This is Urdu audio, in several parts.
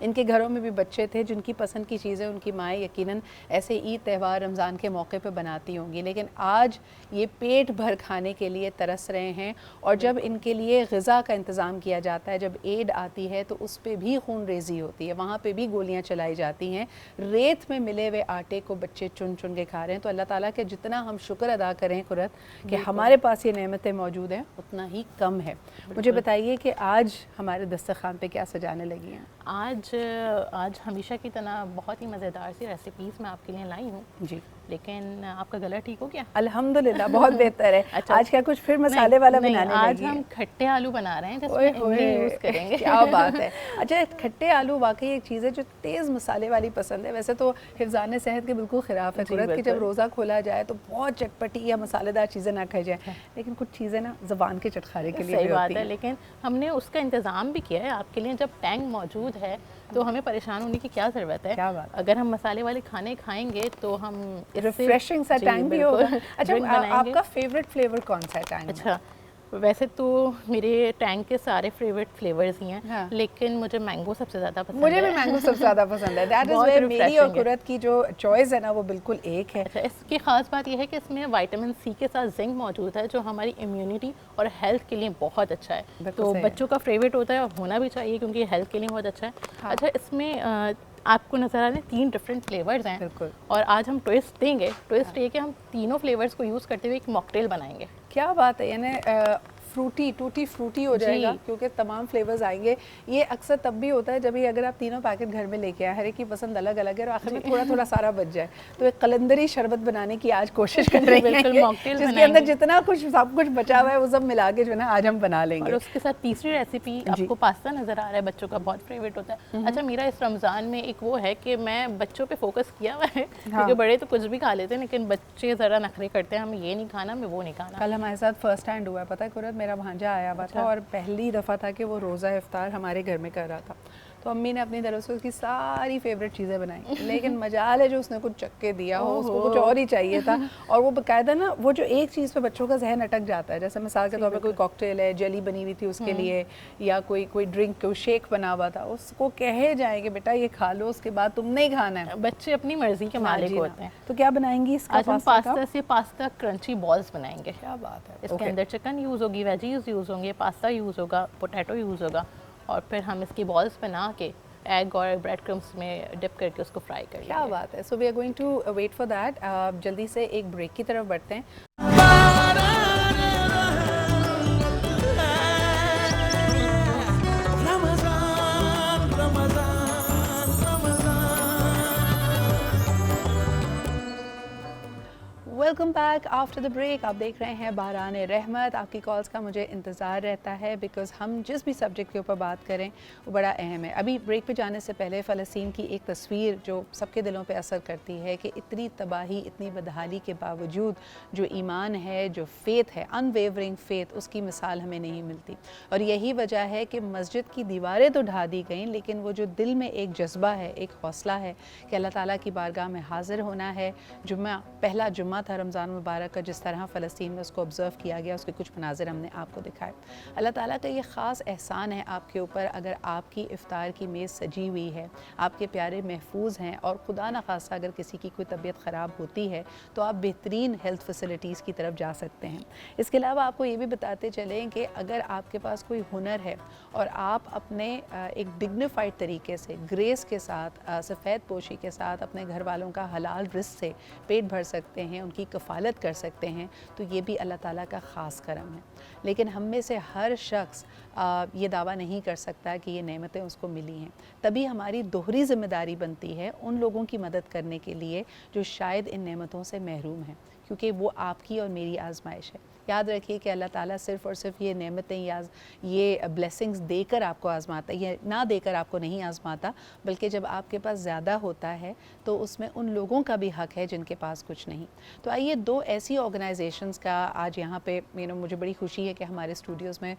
ان کے گھروں میں بھی بچے تھے جن کی پسند کی چیزیں ان کی مائیں یقیناً ایسے عید تہوار رمضان کے موقع پہ بناتی ہوں گی، لیکن آج یہ پیٹ بھر کھانے کے لیے ترس رہے ہیں، اور جب ان کے لیے غذا کا انتظام کیا جاتا ہے، جب عید آتی ہے تو اس پہ بھی خون ریزی ہوتی ہے، وہاں پہ بھی گولیاں چلائی جاتی ہیں، ریت میں ملے ہوئے آٹے کو بچے چن چن کے کھا رہے ہیں۔ تو اللہ تعالیٰ کے جتنا ہم شکر ادا کریں قرت کہ ہمارے پاس یہ نعمتیں موجود ہیں اتنا ہی کم ہے۔ مجھے بتائیے کہ آج ہمارے دسترخوان پہ کیا سجانے لگی ہیں؟ آج ہمیشہ کی طرح بہت ہی مزیدار سی ریسیپیز میں آپ کے لیے لائی ہوں جی، لیکن آپ کا گلا ٹھیک ہو گیا؟ الحمدللہ بہت بہتر ہے۔ آج کیا کچھ پھر مسالے والا بنانے آج لگی ہیں؟ ہم کھٹے آلو بنا رہے ہیں جس میں املی یوز کریں گے۔ کیا بات ہے! اچھا، کھٹے آلو واقعی ایک چیز ہے جو تیز مسالے والی پسند ہے، ویسے تو حفظان صحت کے بالکل خلاف ہے قرت کہ جب روزہ کھولا جائے تو بہت چٹپٹی یا مسالے دار چیزیں نہ کھائی جائیں، لیکن کچھ چیزیں نا زبان کے چٹخارے کے لیے بھی ہوتی ہیں۔ صحیح بات ہے، لیکن ہم نے اس کا انتظام بھی کیا ہے آپ کے لیے۔ جب ٹینگ موجود ہے تو ہمیں پریشان ہونے کی کیا ضرورت ہے؟ کیا بات! اگر ہم مسالے والے کھانے کھائیں گے تو ہم ریفریشنگ سا ٹینگ بھی ہوگا۔ اچھا، آپ کا فیوریٹ فلیور کون سا ہے ٹینگ میں؟ اچھا، ویسے تو میرے ٹینگ کے سارے فیوریٹ فلیورز ہی ہیں، لیکن مجھے مینگو سب سے زیادہ پسند ہے۔ مجھے بھی مینگو سب سے زیادہ پسند ہے۔ دیٹ از ویئر میری اور قرت کی جو چوائس ہے نا وہ بالکل ایک ہے۔ اچھا، اس کی خاص بات یہ ہے کہ اس میں وائٹامن سی کے ساتھ زنک موجود ہے جو ہماری امیونٹی اور ہیلتھ کے لیے بہت اچھا ہے، تو بچوں کا فیوریٹ ہوتا ہے اور ہونا بھی چاہیے کیونکہ ہیلتھ کے لیے بہت اچھا ہے۔ اچھا، اس میں آپ کو نظر آ رہے ہیں 3 ڈفرینٹ فلیورز ہیں، اور آج ہم ٹوسٹ دیں گے۔ ٹوسٹ یہ کہ ہم تینوں فلیورز کو یوز کرتے ہوئے ایک موکٹیل بنائیں گے۔ کیا بات ہے! یعنی فروٹی ٹوٹی فروٹی ہو جائے گا کیونکہ تمام فلیورز آئیں گے۔ یہ اکثر تب بھی ہوتا ہے جب اگر آپ تینوں پیکٹ گھر میں لے کے آئے، ہر ایک کی پسند الگ الگ ہے اور آخر میں تھوڑا تھوڑا سارا بچ جائے، تو ایک قلندری شربت بنانے کی آج کوشش کر رہے ہیں جس کے اندر جتنا کچھ سب کچھ بچا ہوا ہے وہ سب ملا کے جو ہے نا آج ہم بنا لیں گے۔ اور اس کے ساتھ تیسری ریسیپی آپ کو پاستا نظر آ رہا ہے، بچوں کا بہت فیوریٹ ہوتا ہے۔ اچھا، میرا اس رمضان میں ایک وہ ہے کہ میں بچوں پہ فوکس کیا ہوا ہے کیونکہ بڑے تو کچھ بھی کھا لیتے ہیں لیکن بچے ذرا نخرے کرتے ہیں، ہمیں یہ نہیں کھانا، ہمیں وہ نہیں کھانا۔ کل ہمارے ساتھ فرسٹ ہینڈ ہوا ہے، پتہ ہے قرت، میرا بھانجا آیا ہوا تھا اور پہلی دفعہ تھا کہ وہ روزہ افطار ہمارے گھر میں کر رہا تھا، تو امی نے اپنی طرف سے اس کی ساری فیوریٹ چیزیں بنائیں، لیکن مجال ہے جو اس نے کچھ چک کے دیا ہو، اس کو کچھ اور ہی چاہیے تھا۔ اور وہ باقاعدہ نا وہ جو ایک چیز پہ بچوں کا ذہن اٹک جاتا ہے، جیسے مثال کے طور پہ کوئی کاکٹیل ہے، جیلی بنی ہوئی تھی اس کے لیے، یا کوئی ڈرنک، کوئی شیک بنا ہوا تھا، اس کو کہے جائیں کہ بیٹا یہ کھا لو، اس کے بعد تم نہیں کھانا ہے۔ بچے اپنی مرضی کے مالک ہوتے ہیں۔ تو کیا بنائیں گی اس کا؟ آج ہم پاستا سے پاستا کرنچی بالز بنائیں گے۔ کیا بات ہے! اس کے اندر چکن یوز ہوگی، ویجیز یوز ہوں گے، پاستا یوز ہوگا، پوٹیٹو یوز ہوگا، اور پھر ہم اس کی بالز بنا کے ایگ اور بریڈ کرمس میں ڈپ کر کے اس کو فرائی کر لیں گے۔ کیا بات ہے! So we are going to wait for that. جلدی سے ایک بریک کی طرف بڑھتے ہیں۔ Welcome back after the break. آپ دیکھ رہے ہیں باران رحمت۔ آپ کی کالز کا مجھے انتظار رہتا ہے بیکاز ہم جس بھی سبجیکٹ کے اوپر بات کریں وہ بڑا اہم ہے۔ ابھی بریک پہ جانے سے پہلے فلسطین کی ایک تصویر جو سب کے دلوں پہ اثر کرتی ہے کہ اتنی تباہی، اتنی بدحالی کے باوجود جو ایمان ہے، جو فیتھ ہے، ان ویورنگ فیتھ، اس کی مثال ہمیں نہیں ملتی، اور یہی وجہ ہے کہ مسجد کی دیواریں تو ڈھا دی گئیں لیکن وہ جو دل میں ایک جذبہ ہے، ایک حوصلہ ہے کہ اللہ تعالیٰ کی بارگاہ میں حاضر ہونا ہے۔ جمعہ، پہلا جمعہ تھا رمضان مبارک کا، جس طرح فلسطین میں اس کو آبزرو کیا گیا، اس کے کچھ مناظر ہم نے آپ کو دکھائے۔ اللہ تعالیٰ کا یہ خاص احسان ہے آپ کے اوپر اگر آپ کی افطار کی میز سجی ہوئی ہے، آپ کے پیارے محفوظ ہیں، اور خدا نخواستہ اگر کسی کی کوئی طبیعت خراب ہوتی ہے تو آپ بہترین ہیلتھ فیسلٹیز کی طرف جا سکتے ہیں۔ اس کے علاوہ آپ کو یہ بھی بتاتے چلیں کہ اگر آپ کے پاس کوئی ہنر ہے اور آپ اپنے ایک ڈگنیفائڈ طریقے سے، گریس کے ساتھ، سفید پوشی کے ساتھ اپنے گھر والوں کا حلال رزق سے پیٹ بھر سکتے ہیں، ان کی کفالت کر سکتے ہیں، تو یہ بھی اللہ تعالیٰ کا خاص کرم ہے۔ لیکن ہم میں سے ہر شخص یہ دعویٰ نہیں کر سکتا کہ یہ نعمتیں اس کو ملی ہیں، تبھی ہماری دوہری ذمہ داری بنتی ہے ان لوگوں کی مدد کرنے کے لیے جو شاید ان نعمتوں سے محروم ہیں، کیونکہ وہ آپ کی اور میری آزمائش ہے۔ یاد رکھیے کہ اللہ تعالیٰ صرف اور صرف یہ نعمتیں یا یہ بلیسنگز دے کر آپ کو آزماتا ہے، یہ نہ دے کر آپ کو نہیں آزماتا، بلکہ جب آپ کے پاس زیادہ ہوتا ہے تو اس میں ان لوگوں کا بھی حق ہے جن کے پاس کچھ نہیں۔ تو آئیے دو ایسی آرگنائزیشنز کا آج یہاں پہ مجھے بڑی خوشی ہے کہ ہمارے اسٹوڈیوز میں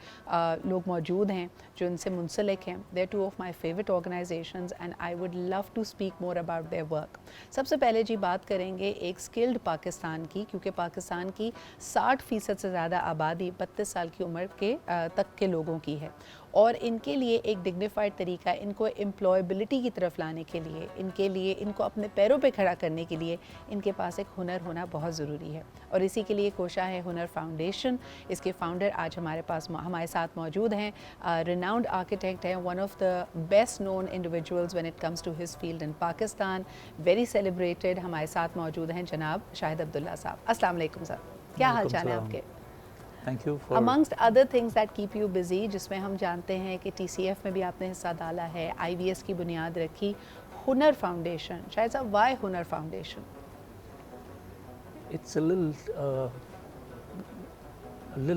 لوگ موجود ہیں جو ان سے منسلک ہیں۔ They are two of my favourite organisations and I would love to speak more about their work. سب سے پہلے جی بات کریں گے ایک اسکلڈ پاکستان کی، کیونکہ پاکستان کی 60% سے زیادہ آبادی 32 سال کی عمر کے تک کے لوگوں کی ہے، اور ان کے لیے ایک ڈگنیفائڈ طریقہ ان کو امپلائبلٹی کی طرف لانے کے لیے، ان کو اپنے پیروں پہ کھڑا کرنے کے لیے ان کے پاس ایک ہنر ہونا بہت ضروری ہے، اور اسی کے لیے کوشاں ہے ہنر فاؤنڈیشن. اس کے فاؤنڈر آج ہمارے ساتھ موجود ہیں. ریناؤنڈ آرکیٹیکٹ ہیں، one of the best known individuals when it comes to his field in Pakistan, very celebrated. ہمارے ساتھ موجود ہیں جناب شاہد عبداللہ صاحب. السلام علیکم سر، کیا حال چال ہے آپ کے؟ amongst other things that keep you busy، جس میں ہم جانتے ہیں کہ TCF میں بھی آپ نے حصہ ڈالا ہے، IVS کی بنیاد رکھی، ہنر فاؤنڈیشن. شاہد صاحب، why ہنر foundation? It's a little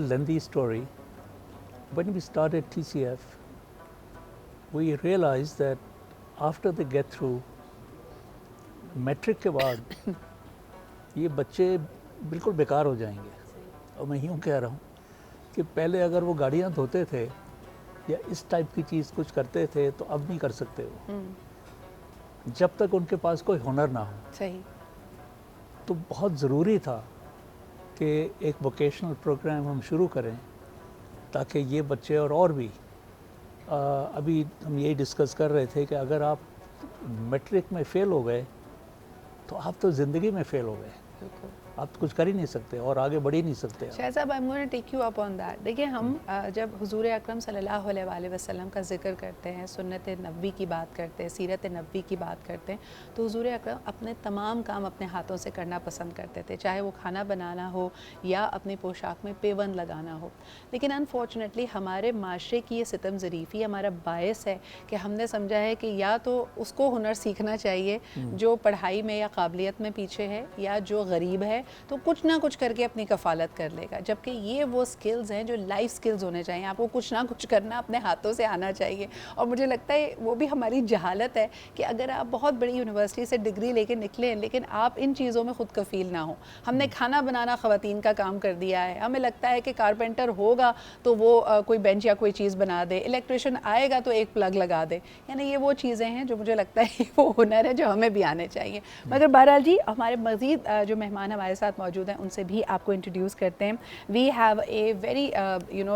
lengthy story. When we started TCF, we realized that after they get through matric کے بعد یہ بچے بالکل بیکار ہو جائیں گے. اور میں یوں کہہ رہا ہوں کہ پہلے اگر وہ گاڑیاں دھوتے تھے یا اس ٹائپ کی چیز کچھ کرتے تھے تو اب نہیں کر سکتے وہ، جب تک ان کے پاس کوئی ہنر نہ ہو. صحیح. تو بہت ضروری تھا کہ ایک ووکیشنل پروگرام ہم شروع کریں تاکہ یہ بچے اور بھی ابھی ہم یہی ڈسکس کر رہے تھے کہ اگر آپ میٹرک میں فیل ہو گئے تو آپ تو زندگی میں فیل ہو گئے، آپ کچھ کر ہی نہیں سکتے اور آگے بڑھ ہی نہیں سکتے. شاہد صاحب، I'm going to take you up on that. دیکھیں، ہم جب حضور اکرم صلی اللہ علیہ وآلہ وسلم کا ذکر کرتے ہیں، سنت نبوی کی بات کرتے ہیں، سیرت نبوی کی بات کرتے ہیں، تو حضور اکرم اپنے تمام کام اپنے ہاتھوں سے کرنا پسند کرتے تھے، چاہے وہ کھانا بنانا ہو یا اپنی پوشاک میں پیوند لگانا ہو. لیکن انفارچونیٹلی ہمارے معاشرے کی یہ ستم ظریفی ہمارا باعث ہے کہ ہم نے سمجھا ہے کہ یا تو اس کو ہنر سیکھنا چاہیے جو پڑھائی میں یا قابلیت میں پیچھے ہے، یا جو غریب ہے تو کچھ نہ کچھ کر کے اپنی کفالت کر لے گا. جبکہ یہ وہ سکلز ہیں جو لائف سکلز ہونے چاہیے. آپ کو کچھ نہ کچھ کرنا اپنے ہاتھوں سے آنا چاہیے. اور مجھے لگتا ہے وہ بھی ہماری جہالت ہے کہ اگر آپ بہت بڑی یونیورسٹی سے ڈگری لے کے نکلیں لیکن آپ ان چیزوں میں خود کفیل نہ ہوں. ہم نے کھانا بنانا خواتین کا کام کر دیا ہے. ہمیں لگتا ہے کہ کارپینٹر ہوگا تو وہ کوئی بینچ یا کوئی چیز بنا دے، الیکٹریشین آئے گا تو ایک پلگ لگا دے. یعنی یہ وہ چیزیں ہیں جو مجھے لگتا ہے وہ ہنر ہے جو ہمیں بھی آنے چاہیے. مگر بہرحال جی، ہمارے مزید جو مہمان ہمارے ساتھ موجود ہیں ان سے بھی آپ کو انٹروڈیوس کرتے ہیں. We have a very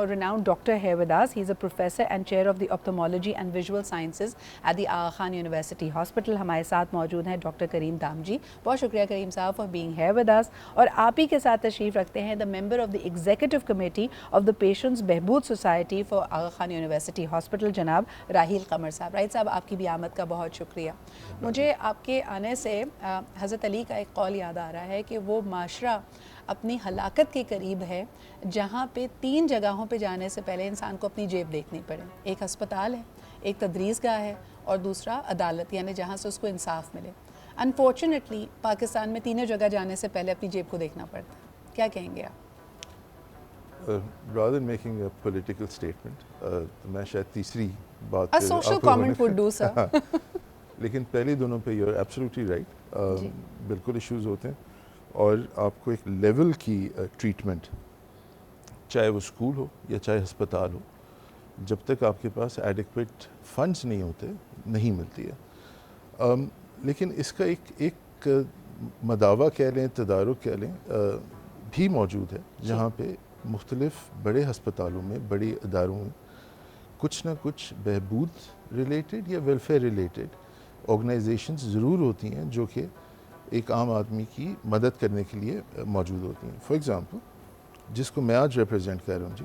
renowned doctor here with us. He is a professor and chair of the ophthalmology and visual sciences at the Aga Khan University Hospital. ہمارے ساتھ موجود ہیں ڈاکٹر کریم دام جی. بہت شکریہ کریم صاحب for being here with us. اور آپ ہی کے ساتھ تشریف رکھتے ہیں the member of the executive committee of the Patients بہبود Society for Aga Khan University Hospital جناب راہیل قمر صاحب. راہیل صاحب، آپ کی بھی آمد کا بہت شکریہ. مجھے آپ کے آنے سے حضرت علی کا ایک قول یاد آ رہا ہے کہ وہ معاشرہ اپنی ہلاکت کے قریب ہے جہاں پہ 3 جگہوں پہ جانے سے پہلے انسان کو اپنی جیب دیکھنی پڑے. ایک ہسپتال ہے، ایک تدریس گاہ ہے، اور دوسرا عدالت، یعنی جہاں سے اس کو انصاف ملے. انفارچونیٹلی پاکستان میں تینوں جگہ جانے سے پہلے اپنی جیب کو دیکھنا پڑتا ہے. کیا کہیں گے آپ؟ rather than making a political statement، میں شاید تیسری بات A social comment would do, sir. لیکن پہلی دونوں پہ you're absolutely right. بالکل ایشوز ہوتے ہیں، اور آپ کو ایک لیول کی ٹریٹمنٹ، چاہے وہ اسکول ہو یا چاہے ہسپتال ہو، جب تک آپ کے پاس ایڈیکویٹ فنڈز نہیں ہوتے نہیں ملتی ہے. لیکن اس کا ایک مداوع کہہ لیں، تدارک کہہ لیں، بھی موجود ہے، جہاں پہ مختلف بڑے ہسپتالوں میں، بڑے اداروں میں کچھ نہ کچھ بہبود ریلیٹڈ یا ویلفیئر ریلیٹڈ آرگنائزیشنز ضرور ہوتی ہیں جو کہ ایک عام آدمی کی مدد کرنے کے لیے موجود ہوتی ہیں. فار ایگزامپل، جس کو میں آج ریپرزینٹ کر رہا ہوں جی،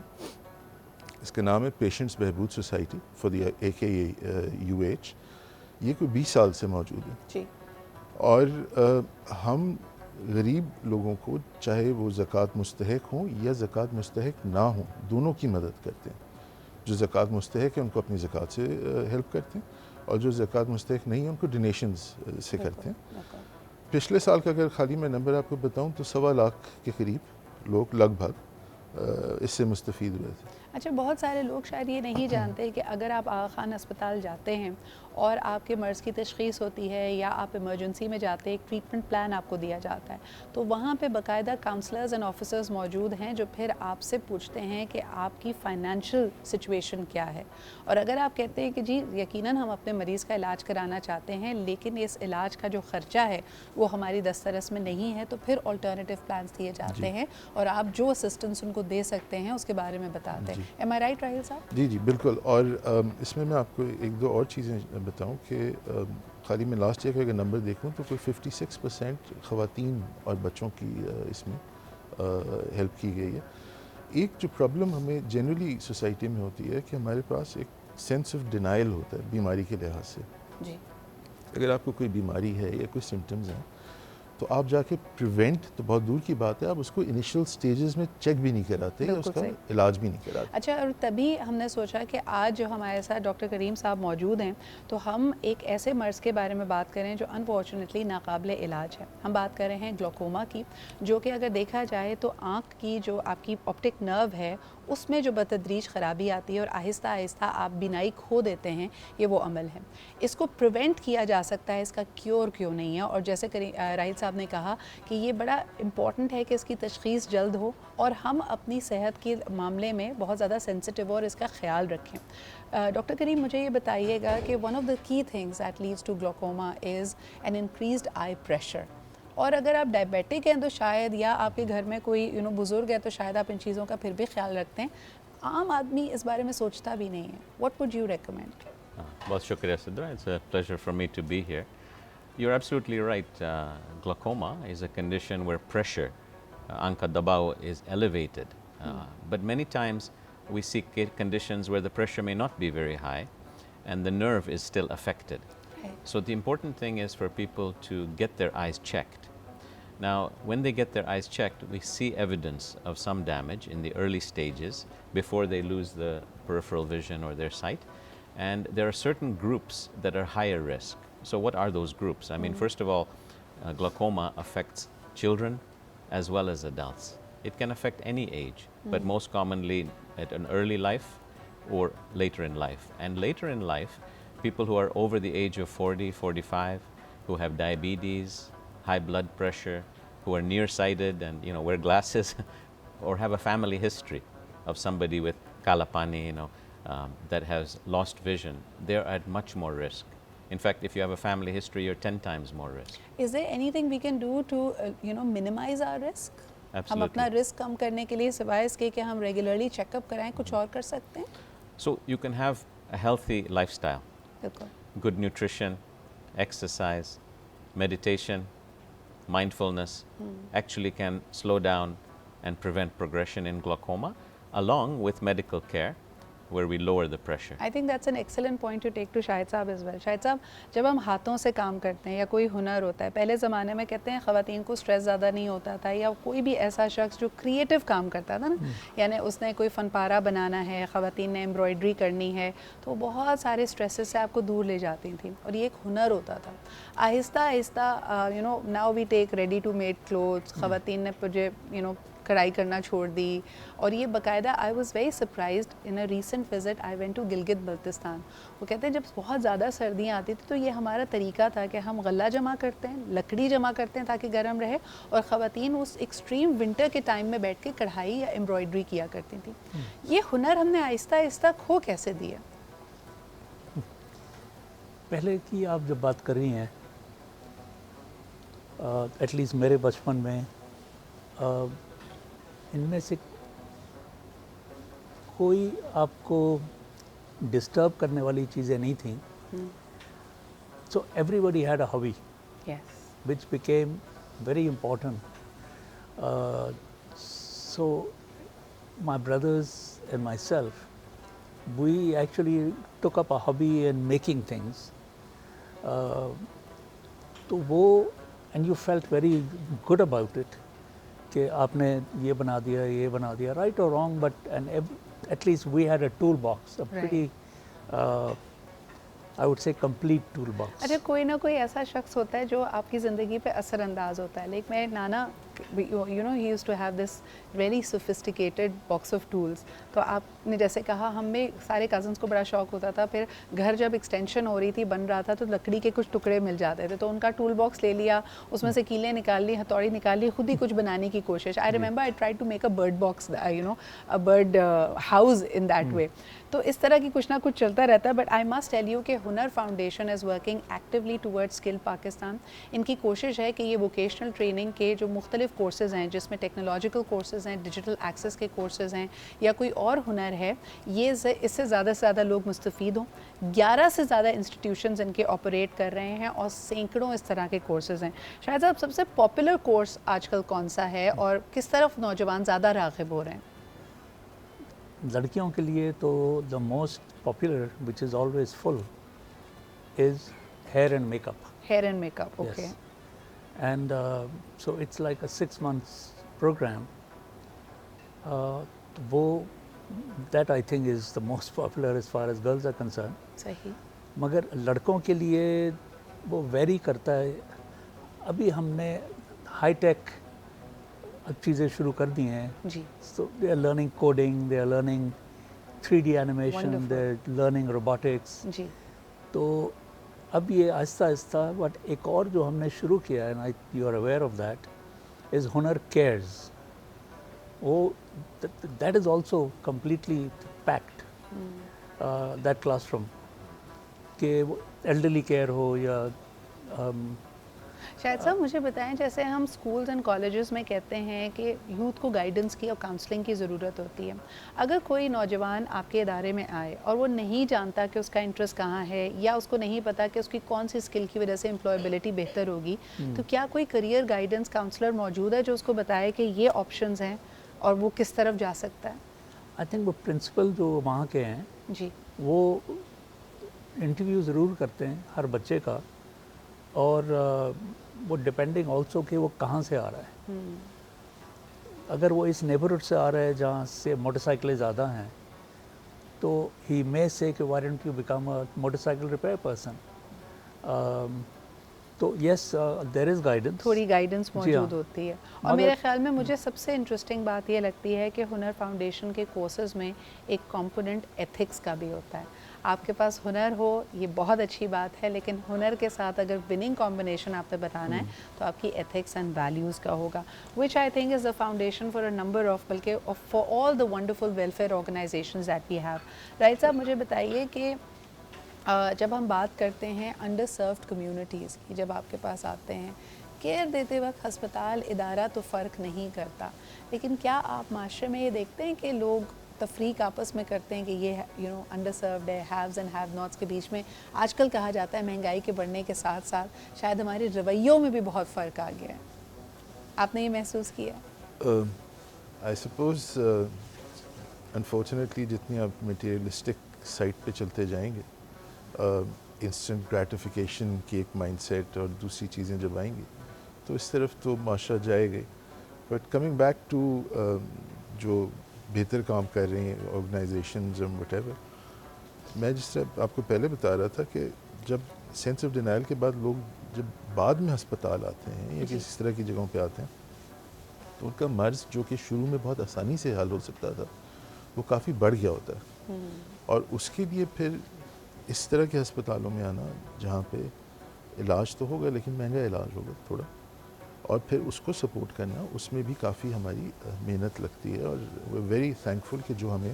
اس کا نام ہے پیشنٹس بہبود سوسائٹی فار دی AKUH. یہ کوئی 20 سال سے موجود ہے جی. اور ہم غریب لوگوں کو، چاہے وہ زکوٰۃ مستحق ہوں یا زکوٰۃ مستحق نہ ہوں، دونوں کی مدد کرتے ہیں. جو زکوٰۃ مستحق ہیں ان کو اپنی زکوٰۃ سے ہیلپ کرتے ہیں، اور جو زکوٰۃ مستحق نہیں ہیں ان کو ڈونیشنز سے کرتے ہیں. پچھلے سال کا اگر خالی میں نمبر آپ کو بتاؤں تو 1.25 لاکھ کے قریب لوگ لگ بھگ اس سے مستفید ہوئے تھے. اچھا، بہت سارے لوگ شاید یہ نہیں جانتے کہ اگر آپ آغا خان اسپتال جاتے ہیں اور آپ کے مرض کی تشخیص ہوتی ہے یا آپ ایمرجنسی میں جاتے ہیں، ایک ٹریٹمنٹ پلان آپ کو دیا جاتا ہے، تو وہاں پہ باقاعدہ کاؤنسلرز اینڈ آفیسرز موجود ہیں جو پھر آپ سے پوچھتے ہیں کہ آپ کی فائنینشیل سچویشن کیا ہے. اور اگر آپ کہتے ہیں کہ جی یقیناً ہم اپنے مریض کا علاج کرانا چاہتے ہیں لیکن اس علاج کا جو خرچہ ہے وہ ہماری دسترس میں نہیں ہے، تو پھر آلٹرنیٹیو پلانز دیے جاتے ہیں اور آپ جو اسسٹنس ان کو دے سکتے ہیں اس کے بارے میں بتاتے ہیں. Am I right راہیل صاحب؟ جی جی بالکل. اور اس میں آپ کو ایک دو اور چیزیں بتاؤں کہ خالی میں لاسٹ ایئر کا اگر نمبر دیکھوں تو کوئی 56% خواتین اور بچوں کی اس میں ہیلپ کی گئی ہے. ایک جو پرابلم ہمیں جنرلی سوسائٹی میں ہوتی ہے کہ ہمارے پاس ایک سینس آف ڈینائل ہوتا ہے بیماری کے لحاظ سے. جی. اگر آپ کو کوئی بیماری ہے یا کوئی سمٹمز ہیں تو آپ جا کے پریونٹ تو بہت دور کی بات ہے, آپ اس کو انیشیل سٹیجز میں چیک بھی نہیں کراتے, اس کا علاج بھی نہیں کراتے. اچھا, اور تبھی ہم نے سوچا کہ آج جو ہمارے ساتھ ڈاکٹر کریم صاحب موجود ہیں تو ہم ایک ایسے مرض کے بارے میں بات کریں جو انفارچونیٹلی ناقابل علاج ہے. ہم بات کر رہے ہیں گلوکوما کی, جو کہ اگر دیکھا جائے تو آنکھ کی جو آپ کی آپٹک نرو ہے اس میں جو بتدریج خرابی آتی ہے اور آہستہ آہستہ آپ بینائی کھو دیتے ہیں, یہ وہ عمل ہے. اس کو پریونٹ کیا جا سکتا ہے, اس کا کیور کیوں نہیں ہے؟ اور جیسے راہیل صاحب نے کہا کہ یہ بڑا امپورٹنٹ ہے کہ اس کی تشخیص جلد ہو اور ہم اپنی صحت کے معاملے میں بہت زیادہ سینسٹیو اور اس کا خیال رکھیں. ڈاکٹر کریم مجھے یہ بتائیے گا کہ one of the key things that leads to glaucoma is an increased eye pressure. اور اگر آپ ڈائبیٹک ہیں تو شاید, یا آپ کے گھر میں کوئی بزرگ ہے تو شاید آپ ان چیزوں کا پھر بھی خیال رکھتے ہیں. عام آدمی اس بارے میں سوچتا بھی نہیں ہے. What would you recommend? بہت شکریہ Sidra, it's a pleasure for me to be here. You're absolutely right. Glaucoma is a condition where pressure, aankh ka dabaw, is elevated. But many times we see conditions where the pressure may not be very high and the nerve is still affected. Right. So the important thing is for people to get their eyes checked. Now, when they get their eyes checked, we see evidence of some damage in the early stages before they lose the peripheral vision or their sight. And there are certain groups that are higher risk. So what are those groups? I mean, first of all, glaucoma affects children as well as adults. It can affect any age, but most commonly at an early life or later in life. And later in life, people who are over the age of 40, 45, who have diabetes, high blood pressure, who are nearsighted and wear glasses or have a family history of somebody with kalapani, that has lost vision, they're at much more risk. In fact, if you have a family history, you're 10 times more risk. Is there anything we can do to minimize our risk? Absolutely. ہم اپنا رسک کم کرنے کے لیے سوائے اس کے کہ ہم ریگولرلی چیک اپ کرائیں کچھ اور کر سکتے ہیں؟ So you can have a healthy lifestyle. بالکل. Good nutrition, exercise, meditation, mindfulness actually can slow down and prevent progression in glaucoma, along with medical care where we lower the pressure. I think that's an excellent point to take to شاہد صاحب as well. شاہد صاحب, جب ہم ہاتھوں سے کام کرتے ہیں یا کوئی ہنر ہوتا ہے, پہلے زمانے میں کہتے ہیں خواتین کو سٹریس زیادہ نہیں ہوتا تھا, یا کوئی بھی ایسا شخص جو کریٹو کام کرتا تھا نا, یعنی اس نے کوئی فن پارہ بنانا ہے, خواتین نے ایمبرائڈری کرنی ہے, تو بہت سارے سٹریسز سے آپ کو دور لے جاتی تھیں اور یہ ایک ہنر ہوتا تھا. آہستہ آہستہ now we take ready to made clothes, خواتین نے مجھے کڑھائی کرنا چھوڑ دی, اور یہ باقاعدہ I was very surprised in a recent visit I went to Gilgit Baltistan. وہ کہتے ہیں جب بہت زیادہ سردیاں آتی تھیں تو یہ ہمارا طریقہ تھا کہ ہم غلہ جمع کرتے ہیں, لکڑی جمع کرتے ہیں تاکہ گرم رہے, اور خواتین اس ایکسٹریم ونٹر کے ٹائم میں بیٹھ کے کڑھائی یا ایمبرائڈری کیا کرتی تھیں. یہ ہنر ہم نے آہستہ آہستہ کھو کیسے دیا؟ پہلے کی آپ جب بات کر رہی ہیں, ایٹ لیسٹ میرے بچپن میں ان میں سے کوئی آپ کو ڈسٹرب کرنے والی چیزیں نہیں تھیں. So everybody had a hobby which became very important. So my brothers and myself, we actually took up a hobby in making things. تو وہ and you felt very good about it کہ آپ نے یہ بنا دیا, یہ بنا دیا, رائٹ اور wrong, but at least we had a tool box, pretty I would say complete tool box. اچھا, کوئی نہ کوئی ایسا شخص ہوتا ہے جو آپ کی زندگی پہ اثر انداز ہوتا ہے. لیکن میرے نانا he used to have this very sophisticated box of tools. تو آپ نے جیسے کہا, ہم میں سارے کزنس کو بڑا شوق ہوتا تھا, پھر گھر جب ایکسٹینشن ہو رہی تھی, بن رہا تھا, تو لکڑی کے کچھ ٹکڑے مل جاتے تھے, تو ان کا ٹول باکس لے لیا, اس میں سے کیلیں نکال لی, ہتھوڑی نکال لی, خود ہی کچھ بنانے کی کوشش. I remember I try to make a bird box, a bird house in that way. تو اس طرح کی کچھ نہ کچھ چلتا رہتا ہے. But I must tell you کہ Hunar foundation is working actually toward skill Pakistan. ان کی کوشش ہے کہ یہ ووکیشنل ٹریننگ کے جو مختلف کورسز ہیں جس میں ٹیکنالوجیکل کورسز ہیں, ڈیجیٹل ایکسیس کے کورسز ہیں, یا کوئی اور ہنر ہے, یہ اس سے زیادہ سے زیادہ لوگ مستفید ہوں. 11 سے زیادہ انسٹیٹیوشنز ان کے آپریٹ کر رہے ہیں اور سینکڑوں اس طرح کے کورسز ہیں. شاید صاحب سب سے پاپولر کورس آج کل کون سا ہے اور کس طرف نوجوان زیادہ راغب ہو رہے ہیں؟ لڑکیوں کے لیے تو the most popular which is always full is hair and make up. Hair and make up, okay. And so it's like a 6 months programme. وہ that I think is the most popular as far as girls are concern. صحیح. مگر لڑکوں کے لیے وہ ویری کرتا ہے. ابھی ہم نے ہائی ٹیک چیزیں شروع کر دی ہیں. جی. So they are learning coding, they are learning 3D animation, they are learning robotics. جی. تو اب یہ آہستہ آہستہ بٹ ایک اور جو ہم نے شروع کیا ہے, and you are aware of that, is Hunar Cares. وہ that is also completely packed, that classroom. کہ وہ elderly care ہو یا شاید صاحب مجھے بتائیں, جیسے ہم اسکولز اینڈ کالجز میں کہتے ہیں کہ یوتھ کو گائیڈنس کی اور کاؤنسلنگ کی ضرورت ہوتی ہے. اگر کوئی نوجوان آپ کے ادارے میں آئے اور وہ نہیں جانتا کہ اس کا انٹرسٹ کہاں ہے, یا اس کو نہیں پتا کہ اس کی کون سی اسکل کی وجہ سے امپلائبلٹی بہتر ہوگی, تو کیا کوئی کریئر گائیڈنس کاؤنسلر موجود ہے جو اس کو بتائے کہ یہ آپشنز ہیں اور وہ کس طرف جا سکتا ہے؟ آئی تھنک وہ پرنسپل جو وہاں کے ہیں جی, وہ انٹرویو ضرور کرتے ہیں ہر بچے کا, اور وہ ڈپینڈنگ آلسو کہ وہ کہاں سے آ رہا ہے. اگر وہ اس نیبرہڈ سے آ رہا ہے جہاں سے موٹر سائیکلیں زیادہ ہیں, تو ہی مے سے کہ why don't you become a motor cycle repair person. تو یس دیر از گائیڈنس, تھوڑی گائیڈنس موجود ہوتی ہے. اور میرے خیال میں مجھے سب سے انٹرسٹنگ بات یہ لگتی ہے کہ ہنر فاؤنڈیشن کے کورسز میں ایک کمپوننٹ ایتھکس کا بھی ہوتا ہے. آپ کے پاس ہنر ہو یہ بہت اچھی بات ہے, لیکن ہنر کے ساتھ اگر وننگ کمبینیشن آپ نے بتانا ہے تو آپ کی ایتھکس اینڈ ویلیوز کا ہوگا, which I think is the foundation for a number of, بلکہ for all the wonderful welfare organisations that we have. Right صاحب, مجھے بتائیے کہ جب ہم بات کرتے ہیں انڈر سروڈ کمیونٹیز کی, جب آپ کے پاس آتے ہیں, کیئر دیتے وقت ہسپتال ادارہ تو فرق نہیں کرتا, لیکن کیا آپ معاشرے میں یہ دیکھتے ہیں کہ لوگ تفریق آپس میں کرتے ہیں کہ یہ انڈر سروڈ ہے, ہیوز اینڈ ہیو ناٹس کے بیچ میں آج کل کہا جاتا ہے مہنگائی کے بڑھنے کے ساتھ ساتھ شاید ہمارے رویوں میں بھی بہت فرق آ گیا ہے, آپ نے یہ محسوس کیا؟ آئی سپوز انفارچونیٹلی جتنی آپ میٹیریلسٹک سائٹ پہ چلتے جائیں گے, انسٹنٹ گریٹیفیکیشن کی ایک مائنڈ سیٹ اور دوسری چیزیں جب آئیں گی تو اس طرف تو معاشرہ جائے گا. بٹ کمنگ بیک ٹو جو بہتر کام کر رہی ہیں آرگنائزیشنز اور وٹ ایور, میں جس طرح آپ کو پہلے بتا رہا تھا کہ جب سینس آف ڈینائل کے بعد لوگ جب بعد میں ہسپتال آتے ہیں یا کسی طرح کی جگہوں پہ آتے ہیں, تو ان کا مرض جو کہ شروع میں بہت آسانی سے حل ہو سکتا تھا وہ کافی بڑھ گیا ہوتا ہے. اور اس کے لیے پھر اس طرح کے ہسپتالوں میں آنا جہاں پہ علاج تو ہوگا لیکن مہنگا علاج ہوگا تھوڑا, اور پھر اس کو سپورٹ کرنا, اس میں بھی کافی ہماری محنت لگتی ہے. اور ویری تھینکفل کہ جو ہمیں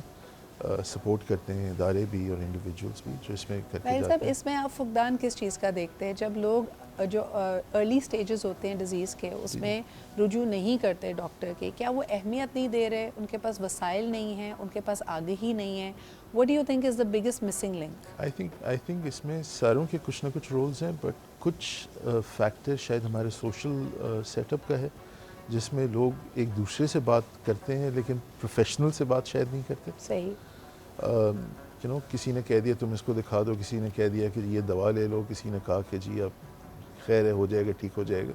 سپورٹ کرتے ہیں ادارے بھی اور انڈیویجولس بھی جو اس میں کرتے جاتے ہیں. اس میں آپ فقدان کس چیز کا دیکھتے ہیں جب لوگ جو ارلی سٹیجز ہوتے ہیں ڈیزیز کے, اس میں رجوع نہیں کرتے ڈاکٹر کے؟ کیا وہ اہمیت نہیں دے رہے, ان کے پاس وسائل نہیں ہیں, ان کے پاس آگہی نہیں ہے؟ What do you think is the biggest missing link? I think اس میں ساروں کے کچھ نہ کچھ رولز ہیں, بٹ کچھ فیکٹر شاید ہمارے سوشل سیٹ اپ کا ہے جس میں لوگ ایک دوسرے سے بات کرتے ہیں لیکن پروفیشنل سے بات شاید نہیں کرتے. صحیح. کسی نے کہہ دیا تم اس کو دکھا دو, کسی نے کہہ دیا کہ یہ دوا لے لو, کسی نے کہا کہ جی اب خیر ہے ہو جائے گا, ٹھیک ہو جائے گا.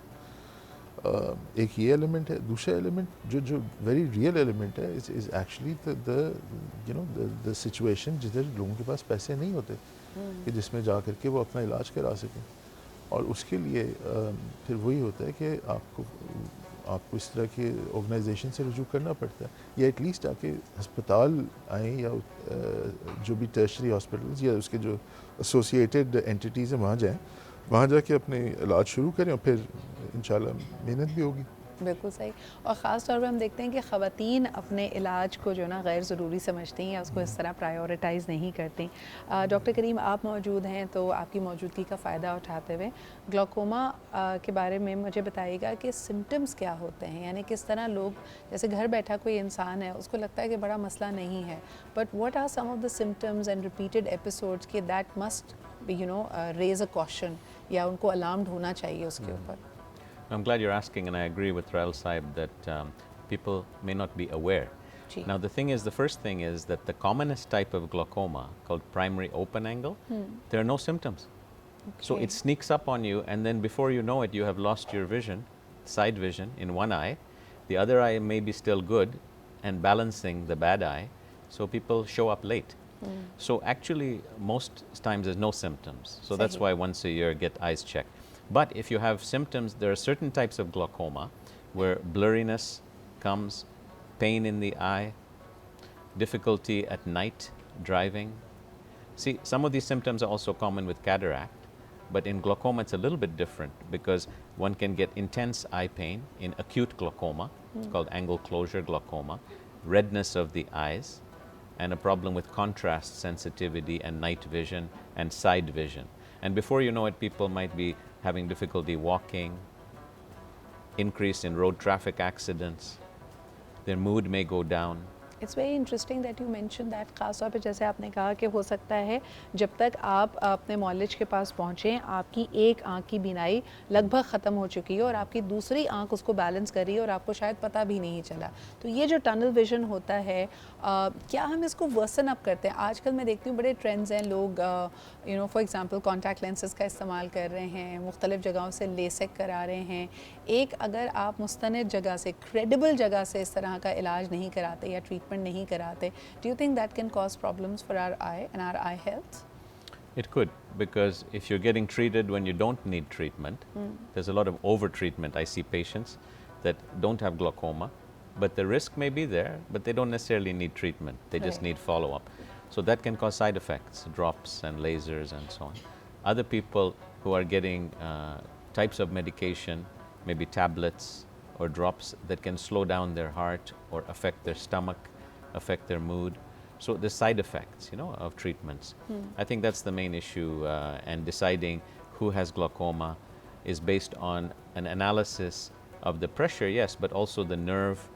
ایک یہ ایلیمنٹ ہے. دوسرا ایلیمنٹ جو ویری ریئل ایلیمنٹ ہے از ایکچولی دا سچویشن جدھر لوگوں کے پاس پیسے نہیں ہوتے کہ جس میں جا کر کے وہ اپنا علاج کرا سکیں. اور اس کے لیے پھر وہی ہوتا ہے کہ آپ کو اس طرح کے آرگنائزیشن سے رجوع کرنا پڑتا ہے, یا ایٹ لیسٹ آ کے ہسپتال آئیں, یا جو بھی ٹرشری ہاسپٹلز یا اس کے جو ایسوسیٹیڈ اینٹیٹیز ہیں وہاں جائیں, وہاں جا کے اپنے علاج شروع کریں, اور پھر انشاءاللہ محنت بھی ہوگی. بالکل صحیح. اور خاص طور پہ ہم دیکھتے ہیں کہ خواتین اپنے علاج کو جو نا غیر ضروری سمجھتی ہیں یا اس کو اس طرح پرائیورٹائز نہیں کرتی. ڈاکٹر کریم آپ موجود ہیں تو آپ کی موجودگی کا فائدہ اٹھاتے ہوئے گلوکوما کے بارے میں مجھے بتائیے گا کہ سمٹمز کیا ہوتے ہیں, یعنی کس طرح لوگ, جیسے گھر بیٹھا کوئی انسان ہے اس کو لگتا ہے کہ بڑا مسئلہ نہیں ہے, but what are some of the symptoms and repeated episodes کہ that must raise a question یا ان کو الارمڈ ہونا چاہیے اس کے اوپر. I'm glad you're asking, and I agree with Rael Saib that people may not be aware. Gee. Now, the thing is, the first thing is that the commonest type of glaucoma, called primary open angle, there are no symptoms. So Okay. it sneaks up on you, and then before you know it, you have lost your vision, side vision, in one eye. The other eye may be still good and balancing the bad eye, so people show up late. So actually, most times there's no symptoms. So that's Sahi. why once a year get eyes checked. But if you have symptoms, there are certain types of glaucoma where blurriness comes, pain in the eye, difficulty at night driving. See, some of these symptoms are also common with cataract, but in glaucoma it's a little bit different because one can get intense eye pain in acute glaucoma, it's called angle closure glaucoma, redness of the eyes, and a problem with contrast sensitivity and night vision and side vision. And before you know it, people might be having difficulty walking, increase in road traffic accidents, their mood may go down. It's very interesting that you mention that. خاص طور پہ جیسے آپ نے کہا کہ ہو سکتا ہے جب تک آپ اپنے معالج کے پاس پہنچیں آپ کی ایک آنکھ کی بینائی لگ بھگ ختم ہو چکی ہے اور آپ کی دوسری آنکھ اس کو بیلنس کر رہی ہے اور آپ کو شاید پتہ بھی نہیں چلا. تو یہ جو ٹنل ویژن ہوتا ہے, کیا ہم اس کو ورسن اپ کرتے ہیں؟ آج کل میں دیکھتی ہوں بڑے ٹرینڈز ہیں, لوگ فار ایگزامپل کانٹیکٹ لینسز کا استعمال کر رہے ہیں, مختلف جگہوں سے لیسک کرا رہے ہیں. ایک اگر آپ مستند جگہ سے, کریڈیبل جگہ سے اس طرح کا علاج نہیں کراتے یا ٹریٹمنٹ نہیں کراتے, do you think that can cause problems for our eye and our eye health? It could, because if you're getting treated when you don't need treatment, there's a lot of over-treatment. I see patients that don't have glaucoma, but the risk may be there, but they don't necessarily need treatment. They just Right. need follow-up. So that can cause side effects, drops and lasers and so on. Other people who are getting types of medication, maybe tablets or drops that can slow down their heart or affect their stomach, affect their mood. So the side effects, of treatments. I think that's the main issue, and deciding who has glaucoma is based on an analysis of the pressure, yes, but also the nerve,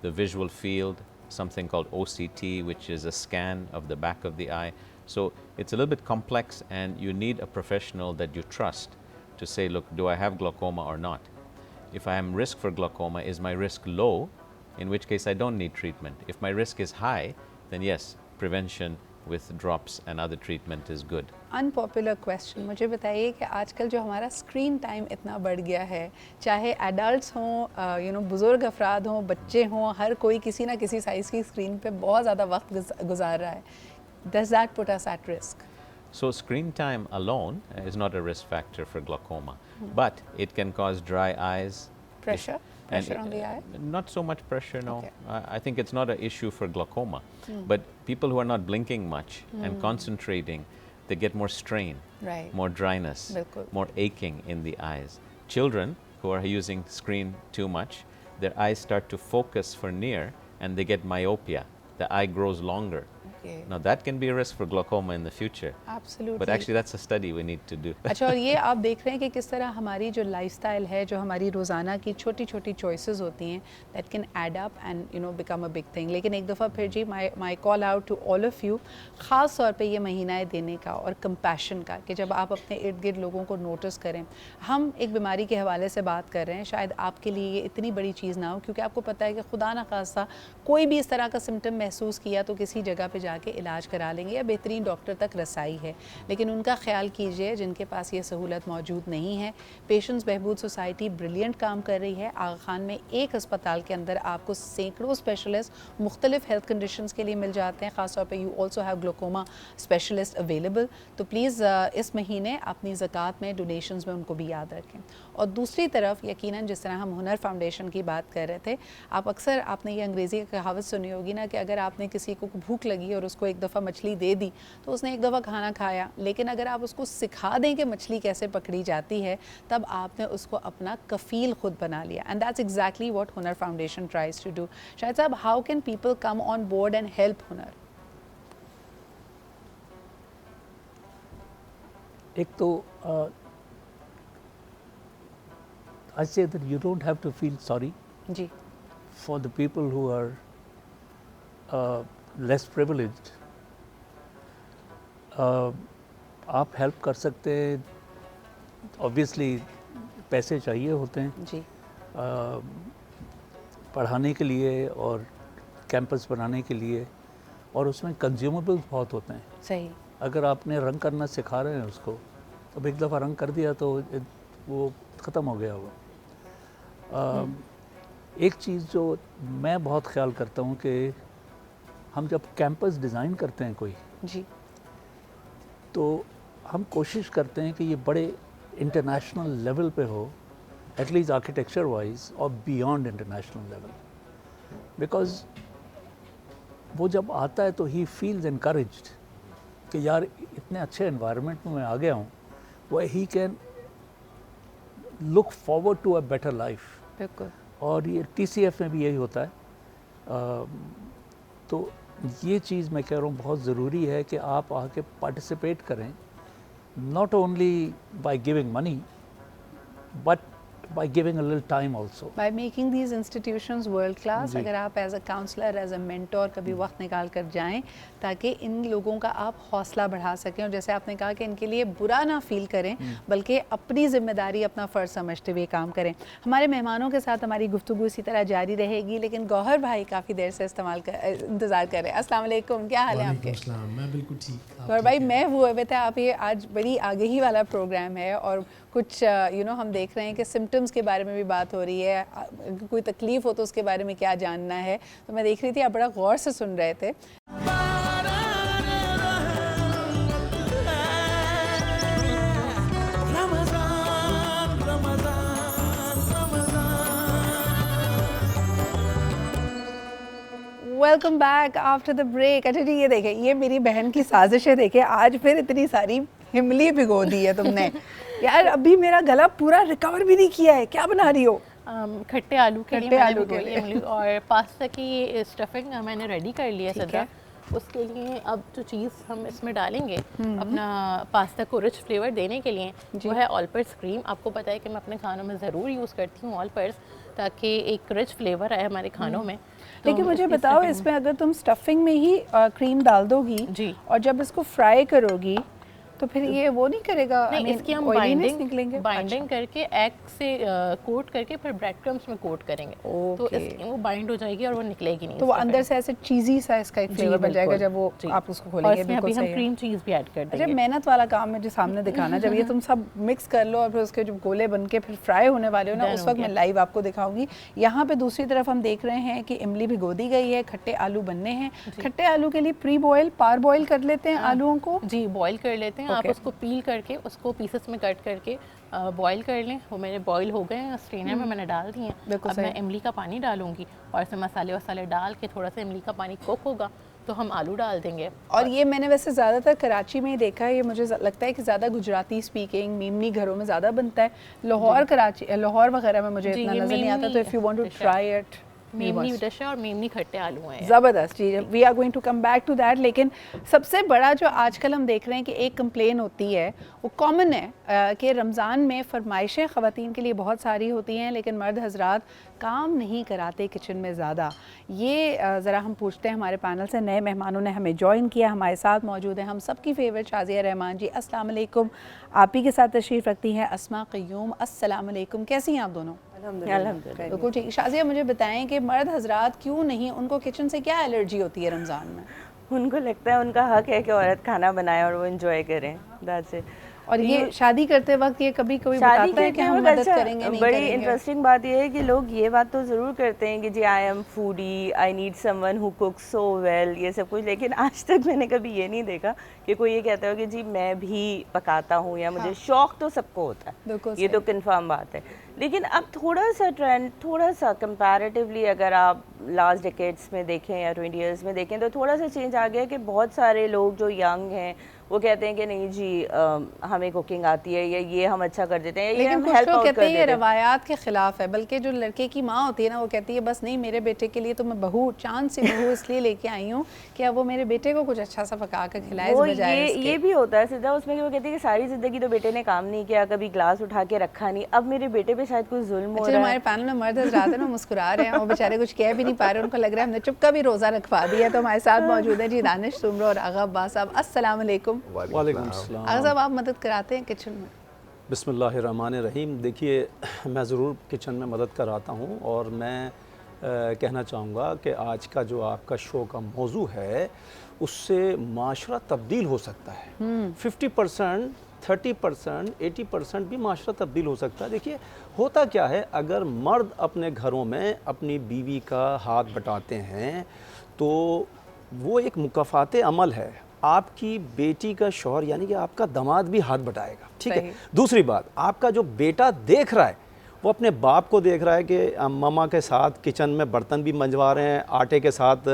the visual field, something called OCT, which is a scan of the back of the eye. So it's a little bit complex, and you need a professional that you trust to say, look, do I have glaucoma or not? If I am risk for glaucoma, is my risk low? In which case I don't need treatment. If my risk is high, then yes, prevention with drops and other treatment is good. Unpopular question, مجھے بتائیے کہ آج کل جو ہمارا اسکرین ٹائم اتنا بڑھ گیا ہے, چاہے ایڈلٹس ہوں, بزرگ افراد ہوں, بچے ہوں, ہر کوئی کسی نہ کسی سائز کی اسکرین پہ بہت زیادہ وقت گزار رہا ہے. Does that put us at risk? So screen time alone is not a risk factor for glaucoma, but it can cause dry eyes. Pressure? And Pressure on the eye? Not so much pressure, no. Okay. I think it's not an issue for glaucoma. But people who are not blinking much and concentrating, they get more strain, Right. more dryness, Bilkul. more aching in the eyes. Children who are using screen too much, their eyes start to focus for near and they get myopia. The eye grows longer. Okay. Now that can be a risk for glaucoma in the future. Absolutely. But actually that's a study we need to do. اچھا, اور یہ آپ دیکھ رہے ہیں کہ کس طرح ہماری جو لائف اسٹائل ہے, جو ہماری روزانہ کی چھوٹی چھوٹی چوائسیز ہوتی ہیں, that can add up and become a big thing. لیکن ایک دفعہ پھر جی my call out to all of you, خاص طور پہ یہ مہینہ دینے کا اور کمپیشن کا, کہ جب آپ اپنے ارد گرد لوگوں کو نوٹس کریں. ہم ایک بیماری کے حوالے سے بات کر رہے ہیں, شاید آپ کے لیے یہ اتنی بڑی چیز نہ ہو, کیونکہ آپ کو پتہ ہے کہ خدا نہ خواستہ کوئی بھی اس طرح کا سمٹم محسوس کیا تو کسی جگہ پہ جا کے علاج کرا لیں گے یا بہترین ڈاکٹر تک رسائی ہے. لیکن ان کا خیال کیجئے جن کے پاس یہ سہولت موجود نہیں ہے. پیشنٹس بہبود سوسائٹی بریلینٹ کام کر رہی ہے. آغا خان میں ایک ہسپتال کے اندر آپ کو سینکڑوں اسپیشلسٹ مختلف ہیلتھ کنڈیشنز کے لیے مل جاتے ہیں. خاص طور پہ you also have glaucoma specialist available. تو پلیز اس مہینے اپنی زکوٰۃ میں ڈونیشنز میں ان کو بھی یاد رکھیں. اور دوسری طرف یقیناً جس طرح ہم ہنر فاؤنڈیشن کی بات کر رہے تھے, آپ نے یہ انگریزی کی کہاوت سنی ہوگی نا, کہ اگر آپ نے کسی کو بھوک لگی اور اور اس کو ایک دفعہ مچھلی دے دی تو اس نے ایک دفعہ کھانا کھایا, لیکن اگر آپ اس کو سکھا دیں کہ مچھلی کیسے پکڑی جاتی ہے تب آپ نے اس کو اپنا کفیل خود بنا لیا. اینڈ دیٹس ایگزیکٹلی واٹ ہنر فاؤنڈیشن ٹرائز ٹو ڈو. شاہد صاحب, how can people come on board and help ہنر؟ ایک تو I say that you don't have to feel sorry جی for the people who are less privileged. آپ ہیلپ کر سکتے ہیں, obviously پیسے چاہیے ہوتے ہیں جی پڑھانے کے لیے اور کیمپس بنانے کے لیے, اور اس میں کنزیومیبلس بہت ہوتے ہیں. صحیح. اگر آپ نے رنگ کرنا سکھا رہے ہیں اس کو, اب ایک دفعہ رنگ کر دیا تو وہ ختم ہو گیا ہوگا. ایک چیز جو میں بہت خیال کرتا ہوں کہ ہم جب کیمپس ڈیزائن کرتے ہیں کوئی, جی تو ہم کوشش کرتے ہیں کہ یہ بڑے انٹرنیشنل لیول پہ ہو, ایٹ لیسٹ آرکیٹیکچر وائز اور بیانڈ انٹرنیشنل لیول, بیکاز وہ جب آتا ہے تو ہی فیلز انکریجڈ کہ یار اتنے اچھے انوائرمنٹ میں آ گیا ہوں, وہ ہی can look forward to a better life. بالکل. اور یہ ٹی سی ایف میں بھی یہی ہوتا ہے. تو یہ چیز میں کہہ رہا ہوں بہت ضروری ہے کہ آپ آ کے پارٹیسپیٹ کریں, not only by giving money but by giving a little time also. By making these institutions world class. جی. اگر آپ as a counsellor, as a mentor کبھی وقت نکال کر جائیں تاکہ ان لوگوں کا آپ حوصلہ بڑھا سکیں, اور جیسے آپ نے کہا کہ ان کے لیے برا نہ فیل کریں بلکہ اپنی ذمہ داری, اپنا فرض سمجھتے ہوئے کام کریں. ہمارے مہمانوں کے ساتھ ہماری گفتگو اسی طرح جاری رہے گی, لیکن گوہر بھائی کافی دیر سے انتظار کر رہے ہیں. السلام علیکم, کیا حال ہے آپ کے؟ میں بالکل ٹھیک. گوہر بھائی, میں ہوئے ہوئے تھے, آپ یہ آج بڑی آگہی والا پروگرام ہے اور کچھ ہم دیکھ رہے ہیں کہ سمٹمز کے بارے میں بھی بات ہو رہی ہے, کوئی تکلیف ہو تو اس کے بارے میں کیا جاننا ہے, تو میں دیکھ رہی تھی آپ بڑا غور سے سن رہے تھے. Welcome back after the break. اچھا جی, یہ دیکھیں, یہ میری بہن کی سازش ہے. دیکھیں آج پھر اتنی ساری املی بھگو دی ہے تم نے. یار ابھی میرا گلا پورا ریکور بھی نہیں کیا ہے. کیا بنا رہی ہو؟ کھٹے آلو کے لیے املی اور پاستا کی اسٹفنگ میں نے ریڈی کر لی ہے صدرہ. اس کے لیے اب جو چیز ہم اس میں ڈالیں گے اپنا پاستا کو رچ فلیور دینے کے لیے, وہ ہے آل پرپز کریم. آپ کو پتہ ہے کہ میں اپنے کھانوں میں ضرور یوز کرتی ہوں آل پرپز, تاکہ ایک رچ فلیور آئے ہمارے کھانوں میں. لیکن مجھے بتاؤ, اس میں اگر تم اسٹفنگ میں ہی کریم ڈال دو گی جی, اور جب اس کو فرائی کرو گی تو پھر یہ وہ نہیں کرے گا؟ نہیں, اس کی ہم بائنڈنگ کر کے ایگ سے کوٹ کر کے پھر بریڈ کرمس میں کوٹ کریں گے, تو وہ بائنڈ ہو جائے گی اور وہ نکلے گی نہیں, تو وہ اندر سے ایسے چیزی سا اس کا ایک فلیور بن جائے گا جب وہ آپ اس کو کھولیں گے. بالکل صحیح. ہم کریم چیز بھی ایڈ کر دیں گے. اچھا, محنت والا کام ہے جو سامنے دکھانا, جب یہ تم سب مکس کر لو اور پھر اس کے جو گولے بن کے پھر فرائی ہونے والے ہو نا, اس وقت میں لائیو آپ کو دکھاؤں گی. یہاں پہ دوسری طرف ہم دیکھ رہے ہیں کہ املی بھگو دی گئی ہے, کھٹے آلو بننے ہیں. کھٹے آلو کے لیے پری بوائل, پار بوائل کر لیتے ہیں آلوؤں کو؟ جی, بوائل کر لیتے ہیں. آپ اس کو پیل کر کے اس کو پیسز میں کٹ کر کے بوائل کر لیں. وہ میرے بوائل ہو گئے ہیں, اسٹرینر میں نے ڈال دی ہیں. اب میں املی کا پانی ڈالوں گی اور اس میں مسالے وسالے ڈال کے تھوڑا سا املی کا پانی کوک ہوگا تو ہم آلو ڈال دیں گے. اور یہ میں نے ویسے زیادہ تر کراچی میں ہی دیکھا ہے, یہ مجھے لگتا ہے کہ زیادہ گجراتی اسپیکنگ میمنی گھروں میں زیادہ بنتا ہے. لاہور, کراچی, لاہور وغیرہ میں مجھے اتنا نظر نہیں آتا, تو if you want to try it. Memoni dish ہے اور میمنی کھٹے آلو ہیں. زبردست. جی, we are going to come back to that. لیکن سب سے بڑا جو آج کل ہم دیکھ رہے ہیں کہ ایک کمپلین ہوتی ہے, وہ کامن ہے کہ رمضان میں فرمائشیں خواتین کے لیے بہت ساری ہوتی ہیں لیکن مرد حضرات کام نہیں کراتے کچن میں زیادہ. یہ ذرا ہم پوچھتے ہیں ہمارے پینل سے. نئے مہمانوں نے ہمیں جوائن کیا, ہمارے ساتھ موجود ہیں ہم سب کی فیوریٹ شازیہ رحمان جی. السلام علیکم. آپ ہی کے ساتھ تشریف رکھتی ہیں اسماء قیوم. السلام علیکم. کیسی ہیں آپ دونوں؟ الحمدللہ. بالکل ٹھیک. شازیہ, مجھے بتائیں کہ مرد حضرات کیوں نہیں, ان کو کچن سے کیا الرجی ہوتی ہے رمضان میں؟ ان کو لگتا ہے ان کا حق ہے کہ عورت کھانا بنائے اور وہ انجوائے کریں. That's it. اور یہ شادی کرتے وقت یہ کبھی بتاتا ہے کہ ہم مدد کریں گے, نہیں کریں گے. بڑی انٹرسٹنگ بات یہ ہے کہ لوگ یہ بات تو ضرور کرتے ہیں کہ جی I am foodie, I need someone who cook so well, یہ سب کچھ. لیکن آج تک میں نے کبھی یہ نہیں دیکھا کہ کوئی یہ کہتا ہو کہ جی میں بھی پکاتا ہوں, یا مجھے شوق تو سب کو ہوتا ہے, یہ تو کنفرم بات ہے. لیکن اب تھوڑا سا ٹرینڈ تھوڑا سا کمپیریٹیولی اگر آپ لاسٹ ڈیکیڈس میں دیکھیں یا 20 ایئرس میں دیکھیں تو تھوڑا سا چینج آ گیا کہ بہت سارے لوگ جو ینگ ہیں وہ کہتے ہیں کہ نہیں جی ہمیں کوکنگ آتی ہے یا یہ ہم اچھا کر دیتے ہیں، یہ لیکن ہم کچھ ہیلپ لوگ آؤٹ کہتے کر ہیں یہ دیتے ہیں. روایات کے خلاف ہے، بلکہ جو لڑکے کی ماں ہوتی ہے نا وہ کہتی ہے بس نہیں میرے بیٹے کے لیے تو میں بہو چاند سی بہو اس لیے لے کے آئی ہوں کہ اب وہ میرے بیٹے کو کچھ اچھا سا پکا کر کھلائے وہ اس بجائے اس کے. یہ بھی ہوتا ہے سیدھا اس میں کہ وہ کہتے ہیں کہ ساری زندگی تو بیٹے نے کام نہیں کیا، کبھی گلاس اٹھا کے رکھا نہیں، اب میرے بیٹے پہ شاید کوئی ظلم ہو اچھا رہا ہے. ہمارے پینل میں مرد حضرات ہیں نا مسکرا رہے ہیں، وہ بیچارے کچھ کہہ بھی نہیں پا رہے، ان کو لگ رہا ہے ہم نے چپ کا بھی روزہ رکھوا دیا. تو ہمارے ساتھ موجود ہے جی دانش سمرو اور آغا عباس صاحب. السلام علیکم. وعلیکم السلام. آغا صاحب آپ مدد کراتے ہیں کچن میں؟ بسم اللہ الرحمن الرحیم. دیکھیے میں ضرور کچن میں مدد کراتا ہوں، اور میں کہنا چاہوں گا کہ آج کا جو آپ کا شو کا موضوع ہے اس سے معاشرہ تبدیل ہو سکتا ہے. 50%، 30%، 80% بھی معاشرہ تبدیل ہو سکتا ہے. دیکھیے ہوتا کیا ہے، اگر مرد اپنے گھروں میں اپنی بیوی کا ہاتھ بٹاتے ہیں تو وہ ایک مکافات عمل ہے. آپ کی بیٹی کا شوہر یعنی کہ آپ کا داماد بھی ہاتھ بٹائے گا، ٹھیک ہے. دوسری بات، آپ کا جو بیٹا دیکھ رہا ہے وہ اپنے باپ کو دیکھ رہا ہے کہ ماما کے ساتھ کچن میں برتن بھی منجوا رہے ہیں، آٹے کے ساتھ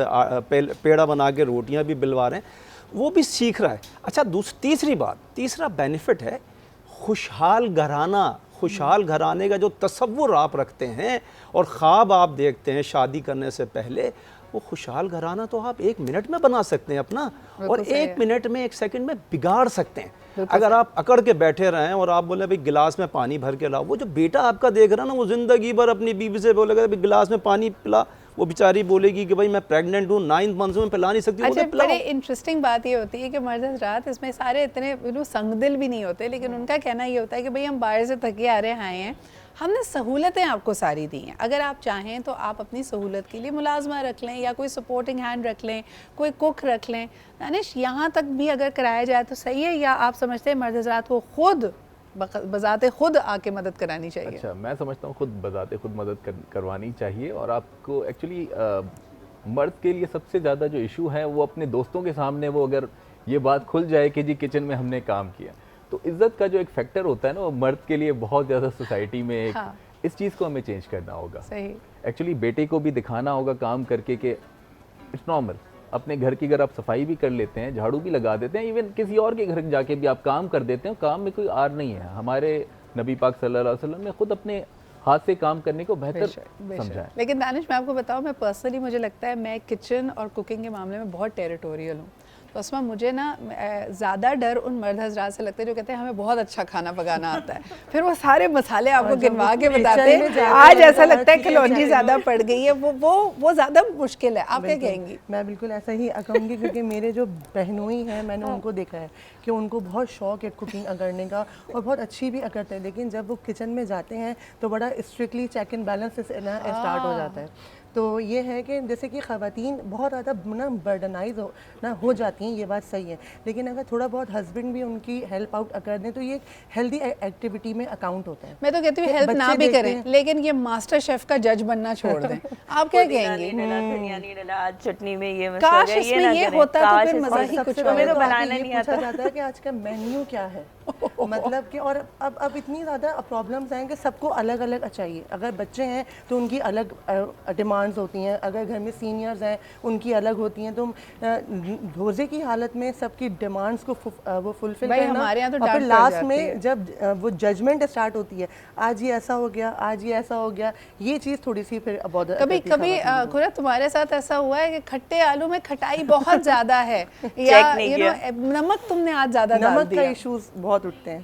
پیڑا بنا کے روٹیاں بھی بلوا رہے ہیں، وہ بھی سیکھ رہا ہے. اچھا تیسری بات، تیسرا بینیفٹ ہے خوشحال گھرانہ. خوشحال گھرانے کا جو تصور آپ رکھتے ہیں اور خواب آپ دیکھتے ہیں شادی کرنے سے پہلے، وہ خوشحال گھرانہ تو آپ 1 منٹ میں بنا سکتے ہیں اپنا، اور 1 منٹ میں 1 سیکنڈ میں بگاڑ سکتے ہیں. اگر آپ اکڑ کے بیٹھے رہیں اور آپ بولیں بھئی گلاس میں پانی بھر کے لاؤ، وہ جو بیٹا آپ کا دیکھ رہا ہے نا وہ زندگی بھر اپنی بیوی سے بولے گا بھئی گلاس میں پانی پلا، وہ بیچاری بولے گی کہ بھئی میں پریگننٹ ہوں 9 منتھس میں پلا نہیں سکتی. اچھا بڑے انٹرسٹنگ بات یہ ہوتی ہے کہ مرد حضرات اس میں سارے اتنے سنگ دل بھی نہیں ہوتے، لیکن ان کا کہنا یہ ہوتا ہے کہ بھئی ہم باہر سے تھکے آ رہے آئے ہیں، ہم نے سہولتیں آپ کو ساری دی ہیں، اگر آپ چاہیں تو آپ اپنی سہولت کے لیے ملازمہ رکھ لیں یا کوئی سپورٹنگ ہینڈ رکھ لیں، کوئی کوک رکھ لیں. دانش یہاں تک بھی اگر کرایا جائے تو صحیح ہے، یا آپ سمجھتے ہیں مرد حضرات کو خود بذات خود آ کے مدد کرانی چاہیے؟ اچھا میں سمجھتا ہوں خود بذات خود مدد کروانی چاہیے. اور آپ کو ایکچولی مرد کے لیے سب سے زیادہ جو ایشو ہے وہ اپنے دوستوں کے سامنے وہ اگر یہ بات کھل جائے کہ جی کچن میں ہم نے کام کیا، تو عزت کا جو ایک فیکٹر ہوتا ہے نا وہ مرد کے لیے بہت زیادہ سوسائٹی میں ایک اس چیز کو ہمیں چینج کرنا ہوگا. ایکچولی بیٹے کو بھی دکھانا ہوگا کام کر کے کہ اٹس نارمل. اپنے گھر کی اگر آپ صفائی بھی کر لیتے ہیں، جھاڑو بھی لگا دیتے ہیں، ایون کسی اور کے گھر جا کے بھی آپ کام کر دیتے ہیں، کام میں کوئی آر نہیں ہے. ہمارے نبی پاک صلی اللہ علیہ وسلم نے خود اپنے ہاتھ سے کام کرنے کو بہتر سمجھا ہے. لیکن دانش میں آپ کو بتاؤں، میں پرسنلی مجھے لگتا ہے میں کچن اور کوکنگ کے معاملے میں بہت ٹیریٹوریل ہوں. تو اس میں مجھے نا زیادہ ڈر ان مرد حضرات سے لگتا ہے جو کہتے ہیں ہمیں بہت اچھا کھانا پکانا آتا ہے، پھر وہ سارے مسالے آپ کو گنوا کے بتاتے ہیں، آج ایسا لگتا ہے کلونجی زیادہ پڑ گئی ہے، وہ زیادہ مشکل ہے. آپ کیا کہیں گی؟ میں بالکل ایسا ہی کہوں گی، کیونکہ میرے جو بہنوئی ہیں میں نے ان کو دیکھا ہے کہ ان کو بہت شوق ہے کوکنگ کرنے کا اور بہت اچھی بھی کرتے ہیں، لیکن جب وہ کچن میں جاتے ہیں تو بڑا strictly check and balance start ہو جاتا ہے. تو یہ ہے کہ جیسے کہ خواتین بہت زیادہ برڈنائز ہو جاتی ہیں، یہ بات صحیح ہے، لیکن اگر تھوڑا بہت ہسبینڈ بھی ان کی ہیلپ آؤٹ کر دیں تو یہ ہیلدی ایکٹیویٹی میں اکاؤنٹ ہوتا ہے. میں تو کہتی ہوں ہیلپ نہ بھی کریں، لیکن یہ ماسٹر شیف کا جج بننا چھوڑ دیں. آپ کیا کہیں گی؟ چٹنی میں یہ کاش اس میں یہ ہوتا تو پھر مزہ ہی کچھ ہمیں تو اور. بنانا نہیں پوچھا آتا. جاتا ہے کہ آج کا مینیو کیا ہے، مطلب کہ اور اب اتنی زیادہ پرابلمس ہیں کہ سب کو الگ الگ چاہیے. اگر بچے ہیں تو ان کی الگ ڈیمانڈز ہوتی ہیں، اگر گھر میں سینئرز ہیں ان کی الگ ہوتی ہیں. تو روزے کی حالت میں سب کی ڈیمانڈز کو وہ فلفل کرنا، اور پھر لاسٹ میں جب وہ ججمنٹ اسٹارٹ ہوتی ہے آج یہ ایسا ہو گیا، آج یہ ایسا ہو گیا، یہ چیز تھوڑی سی پھر کبھی خورت تمہارے ساتھ ایسا ہوا ہے کہ کھٹے آلو میں کھٹائی بہت زیادہ ہے یا نمک تم نے آج زیادہ ڈال دیا؟ نمک کا ایشوز بہت اٹھتے ہیں.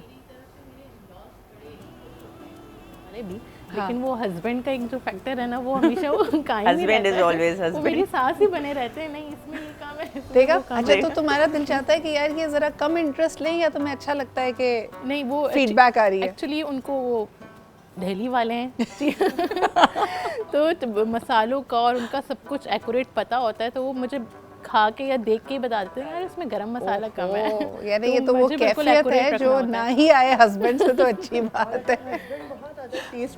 لیکن وہ ہسبینڈ کا ایک جو فیکٹر ہے نا وہ ہمیشہ وہ قائم ہی ہسبینڈ از آلویز وہ ہسبینڈ. میری ساس ہی بنے رہتے ہیں، نہیں اس میں یہ کام ہے دیکھا. اچھا تو تمہارا دل چاہتا ہے کہ یار یہ ذرا کم انٹرسٹ لیں، یا تمہیں اچھا لگتا ہے کہ نہیں وہ فیڈ بیک آ رہی ہے؟ ایکچولی ان کو وہ دہلی والے ہیں تو مسالوں کا اور ان کا سب کچھ ایکوریٹ پتہ ہوتا ہے، تو وہ مجھے کھا کے یا دیکھ کے ہی بتاتے ہیں یار اس میں گرم مسالہ کم ہے. یعنی یہ تو وہ کیفیت ہے جو نہ ہی آئے ہسبینڈ سے تو اچھی بات ہے. بہت زیادہ ٹیسٹ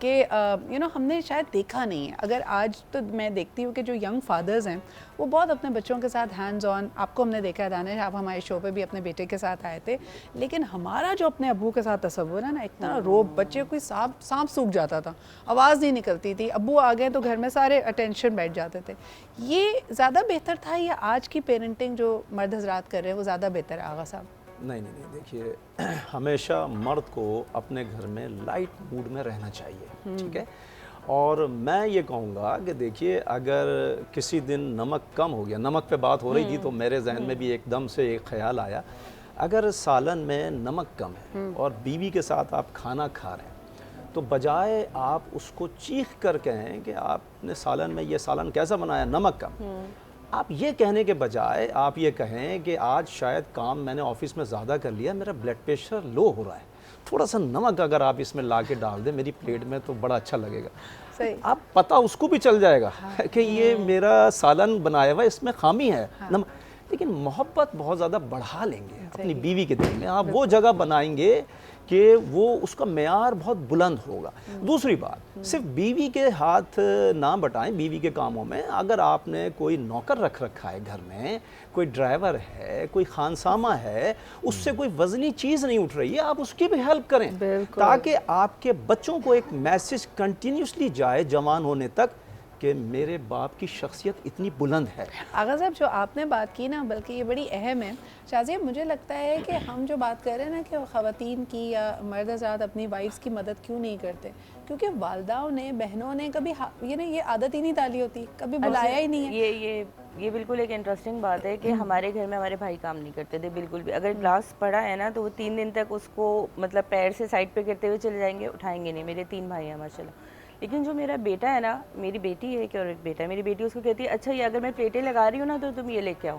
کہ ہم نے شاید دیکھا نہیں ہے. اگر آج تو میں دیکھتی ہوں کہ جو ینگ فادرز ہیں وہ بہت اپنے بچوں کے ساتھ ہینڈز آن, آپ کو ہم نے دیکھا ہے دانش, آپ ہمارے شو پہ بھی اپنے بیٹے کے ساتھ آئے تھے, لیکن ہمارا جو اپنے ابو کے ساتھ تصور ہے نا, اتنا روب, بچے کوئی سانپ سوکھ جاتا تھا, آواز نہیں نکلتی تھی, ابو آ گئے تو گھر میں سارے اٹینشن بیٹھ جاتے تھے. یہ زیادہ بہتر تھا یا آج کی پیرنٹنگ جو مرد حضرات کر رہے ہیں وہ زیادہ بہتر ہے آغا صاحب؟ نہیں, دیکھیے ہمیشہ مرد کو اپنے گھر میں لائٹ موڈ میں رہنا چاہیے, ٹھیک ہے. اور میں یہ کہوں گا کہ دیکھیے اگر کسی دن نمک کم ہو گیا, نمک پہ بات ہو رہی تھی تو میرے ذہن میں بھی ایک دم سے ایک خیال آیا, اگر سالن میں نمک کم ہے اور بیوی کے ساتھ آپ کھانا کھا رہے ہیں تو بجائے آپ اس کو چیخ کر کہیں کہ آپ نے سالن میں یہ سالن کیسا بنایا, نمک کم, آپ یہ کہنے کے بجائے آپ یہ کہیں کہ آج شاید کام میں نے آفس میں زیادہ کر لیا, میرا بلڈ پریشر لو ہو رہا ہے, تھوڑا سا نمک اگر آپ اس میں لا کے ڈال دیں میری پلیٹ میں تو بڑا اچھا لگے گا. آپ پتہ اس کو بھی چل جائے گا کہ یہ میرا سالن بنایا ہوا اس میں خامی ہے. لیکن محبت بہت زیادہ بڑھا لیں گے اپنی بیوی کے دل میں, آپ وہ جگہ بنائیں گے کہ وہ اس کا معیار بہت بلند ہوگا. دوسری بات, صرف بیوی کے ہاتھ نہ بٹائیں بیوی کے کاموں میں. اگر آپ نے کوئی نوکر رکھ رکھا ہے گھر میں, کوئی ڈرائیور ہے, کوئی خانسامہ ہے, اس سے کوئی وزنی چیز نہیں اٹھ رہی ہے, آپ اس کی بھی ہیلپ کریں تاکہ آپ کے بچوں کو ایک میسج کنٹینیوسلی جائے جوان ہونے تک کہ میرے باپ کی شخصیت اتنی بلند ہے. آغا صاحب جو آپ نے بات کی نا, بلکہ یہ بڑی اہم ہے شازیہ, مجھے لگتا ہے کہ ہم جو بات کر رہے ہیں نا کہ خواتین کی یا مرد حضرات اپنی وائفز کی مدد کیوں نہیں کرتے, کیونکہ والداؤں نے, بہنوں نے کبھی یہ عادت ہی نہیں ڈالی ہوتی, کبھی بلایا ہی نہیں ہے. یہ بالکل ایک انٹرسٹنگ بات ہے کہ ہمارے گھر میں ہمارے بھائی کام نہیں کرتے تھے بالکل بھی. اگر گلاس پڑا ہے نا تو وہ 3 دن تک اس کو مطلب پیر سے سائڈ پہ کرتے ہوئے چلے جائیں گے, اٹھائیں گے نہیں. میرے 3 بھائی ہیں ماشاء اللہ. لیکن جو میرا بیٹا ہے نا, میری بیٹی ہے کہ اور ایک بیٹا ہے, میری بیٹی اس کو کہتی ہے اچھا یہ اگر میں پلیٹیں لگا رہی ہوں نا تو تم یہ لے کے آؤ,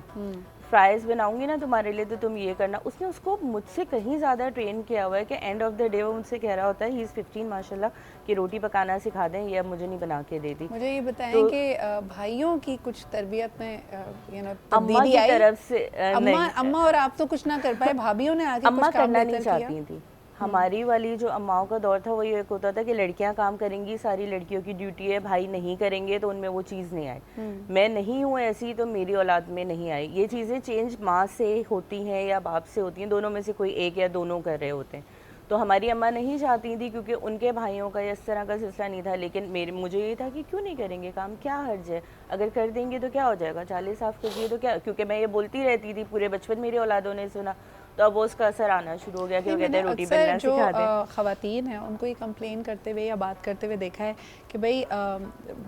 فرائز بناؤں گی نا تمہارے لیے تو تم یہ کرنا. اس نے اس کو مجھ سے کہیں زیادہ ٹرین کیا ہوا ہے کہ اینڈ آف دا ڈے وہ مجھ سے کہہ رہا ہوتا ہے, ہی از 15 ماشاء اللہ, کہ روٹی پکانا سکھا دیں, یہ اب مجھے نہیں بنا کے دے دی. مجھے یہ بتائیں کہ بھائیوں کی کچھ تربیت میں اماں کی طرف سے, اماں اور آپ تو کچھ نہ کر پائے, بھابھیوں نے آگے اماں کرنا نہیں چاہتی تھی. ہماری والی جو اماؤں کا دور تھا وہ یہ ایک ہوتا تھا کہ لڑکیاں کام کریں گی, ساری لڑکیوں کی ڈیوٹی ہے, بھائی نہیں کریں گے تو ان میں وہ چیز نہیں آئی. میں نہیں ہوں ایسی تو میری اولاد میں نہیں آئی. یہ چیزیں چینج ماں سے ہوتی ہیں یا باپ سے ہوتی ہیں, دونوں میں سے کوئی ایک یا دونوں کر رہے ہوتے ہیں. تو ہماری اماں نہیں چاہتی تھی کیونکہ ان کے بھائیوں کا اس طرح کا سلسلہ نہیں تھا. لیکن مجھے یہ تھا کہ کیوں نہیں کریں گے کام, کیا حرج ہے, اگر کر دیں گے تو کیا ہو جائے گا, 40 صاف کر دیے تو کیا, کیونکہ میں یہ بولتی رہتی تھی, پورے بچپن میری اولادوں نے سنا, تو اب وہ اس کا اثر آنا شروع ہو گیا کہ وہ کہتے ہیں روٹی بننا سکھا دیں. جو خواتین ہیں ان کو یہ کمپلین کرتے ہوئے یا بات کرتے ہوئے دیکھا ہے کہ بھئی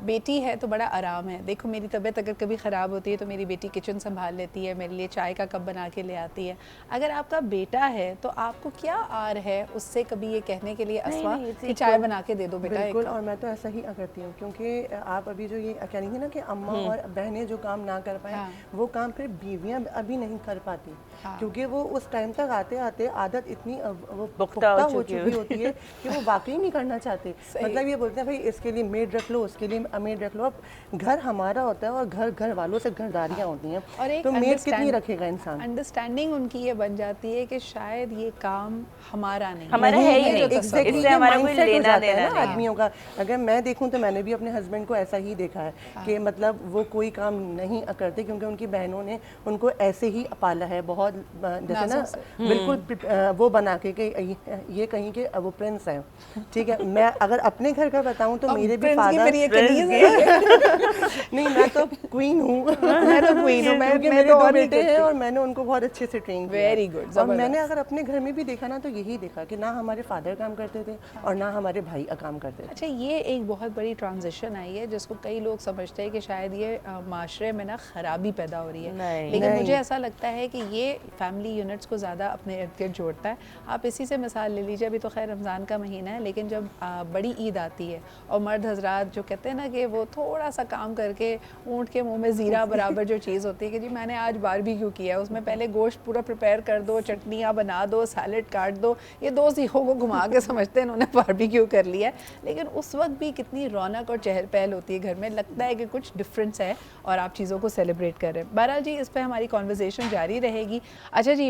بیٹی ہے تو بڑا آرام ہے, دیکھو میری طبیعت اگر کبھی خراب ہوتی ہے تو میری بیٹی کچن سنبھال لیتی ہے, میرے لیے چائے کا کپ بنا کے لے آتی ہے. اگر آپ کا بیٹا ہے تو آپ کو کیا آر ہے اس سے کبھی یہ کہنے کے لیے اسوا کہ چائے بنا کے دے دو بیٹا؟ بالکل, اور میں تو ایسا ہی کرتی ہوں, کیونکہ آپ ابھی جو یہ کہہ رہی تھی نا کہ اماں اور بہنیں جو کام نہ کر پائیں وہ کام پھر بیویاں ابھی نہیں کر پاتی, کیونکہ وہ اس ٹائم تک آتے آتے عادت اتنی وہ پختہ ہو چکی ہوتی ہے کہ وہ واقعی نہیں کرنا چاہتے. مطلب یہ بولتے ہیں بھائی اس کے لیے میڈ رکھ لو, اس کے لیے میڈ رکھ لو. اب گھر ہمارا ہوتا ہے اور گھر والوں سے گھرداریاں ہوتی ہیں, تو میڈ کتنی رکھے گا انسان. انڈرسٹینڈنگ ان کی یہ بن جاتی ہے کہ شاید یہ کام ہمارا نہیں, ہمارا ہے ہی نہیں, اس سے ہمارا کوئی لینا دینا نہیں آدمیوں کا. اگر میں دیکھوں تو میں نے بھی اپنے ہسبینڈ کو ایسا ہی دیکھا ہے کہ مطلب وہ کوئی کام نہیں کرتے کیونکہ ان کی بہنوں نے ان کو ایسے ہی پالا ہے, بہت جیسے نا بالکل وہ بنا کے کہ یہ کہیں کہ وہ پرنس ہیں, ٹھیک ہے. میں اگر اپنے گھر کا بتاؤں تو میرے بھی فادر نہیں, میں تو کوئین ہوں, میرے 2 بیٹے ہیں اور میں نے ان کو بہت اچھے سے ٹرین کیا. Very good. اور میں نے اگر اپنے گھر میں بھی دیکھا نا تو یہی دیکھا کہ نہ ہمارے فادر کام کرتے تھے اور نہ ہمارے بھائی کام کرتے تھے. اچھا, یہ ایک بہت بڑی ٹرانزیشن آئی ہے جس کو کئی لوگ سمجھتے ہیں کہ شاید یہ معاشرے میں نا خرابی پیدا ہو رہی ہے, لیکن مجھے ایسا لگتا ہے کہ یہ فیملی یونٹس کو زیادہ اپنے ارد گرد جوڑتا ہے. آپ اسی سے مثال لے لیجیے, ابھی تو خیر رمضان کا مہینہ ہے, لیکن جب بڑی عید آتی ہے اور مرد حضرات جو کہتے ہیں نا کہ وہ تھوڑا سا کام کر کے اونٹ کے منہ میں زیرہ برابر جو چیز ہوتی ہے کہ جی میں نے آج باربیکیو کیا ہے, اس میں پہلے گوشت پورا پریپیئر کر دو, چٹنیاں بنا دو, سیلڈ کاٹ دو, یہ 2 سیخوں کو گھما کے سمجھتے ہیں انہوں نے باربیکیو کر لیا ہے. لیکن اس وقت بھی کتنی رونق اور چہل پہل ہوتی ہے گھر میں, لگتا ہے کہ کچھ ڈفرینس ہے اور آپ چیزوں کو سیلیبریٹ کر رہے ہیں. بہرحال جی اس پہ ہماری کانورزیشن جاری رہے گی. اچھا جی,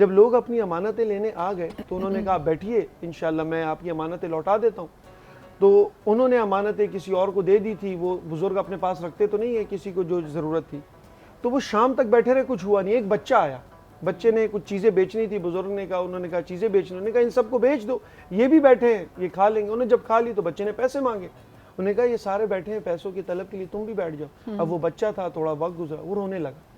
جب لوگ اپنی امانتیں لینے آ گئے تو انہوں نے کہا بیٹھیے انشاءاللہ میں آپ کی امانتیں لوٹا دیتا ہوں. تو انہوں نے امانتیں کسی اور کو دے دی تھی. وہ بزرگ اپنے پاس رکھتے تو نہیں ہے کسی کو جو ضرورت تھی. تو وہ شام تک بیٹھے رہے, کچھ ہوا نہیں. ایک بچہ آیا, بچے نے کچھ چیزیں بیچنی تھی, بزرگ نے کہا, انہوں نے کہا چیزیں بیچنی, انہوں نے کہا ان سب کو بیچ دو, یہ بھی بیٹھے ہیں یہ کھا لیں گے. انہوں نے جب کھا لی تو بچے نے پیسے مانگے, انہوں نے کہا یہ سارے بیٹھے ہیں پیسوں کی طلب کے لیے, تم بھی بیٹھ جاؤ. اب وہ بچہ تھا, تھوڑا وقت گزرا, وہ رونے لگا.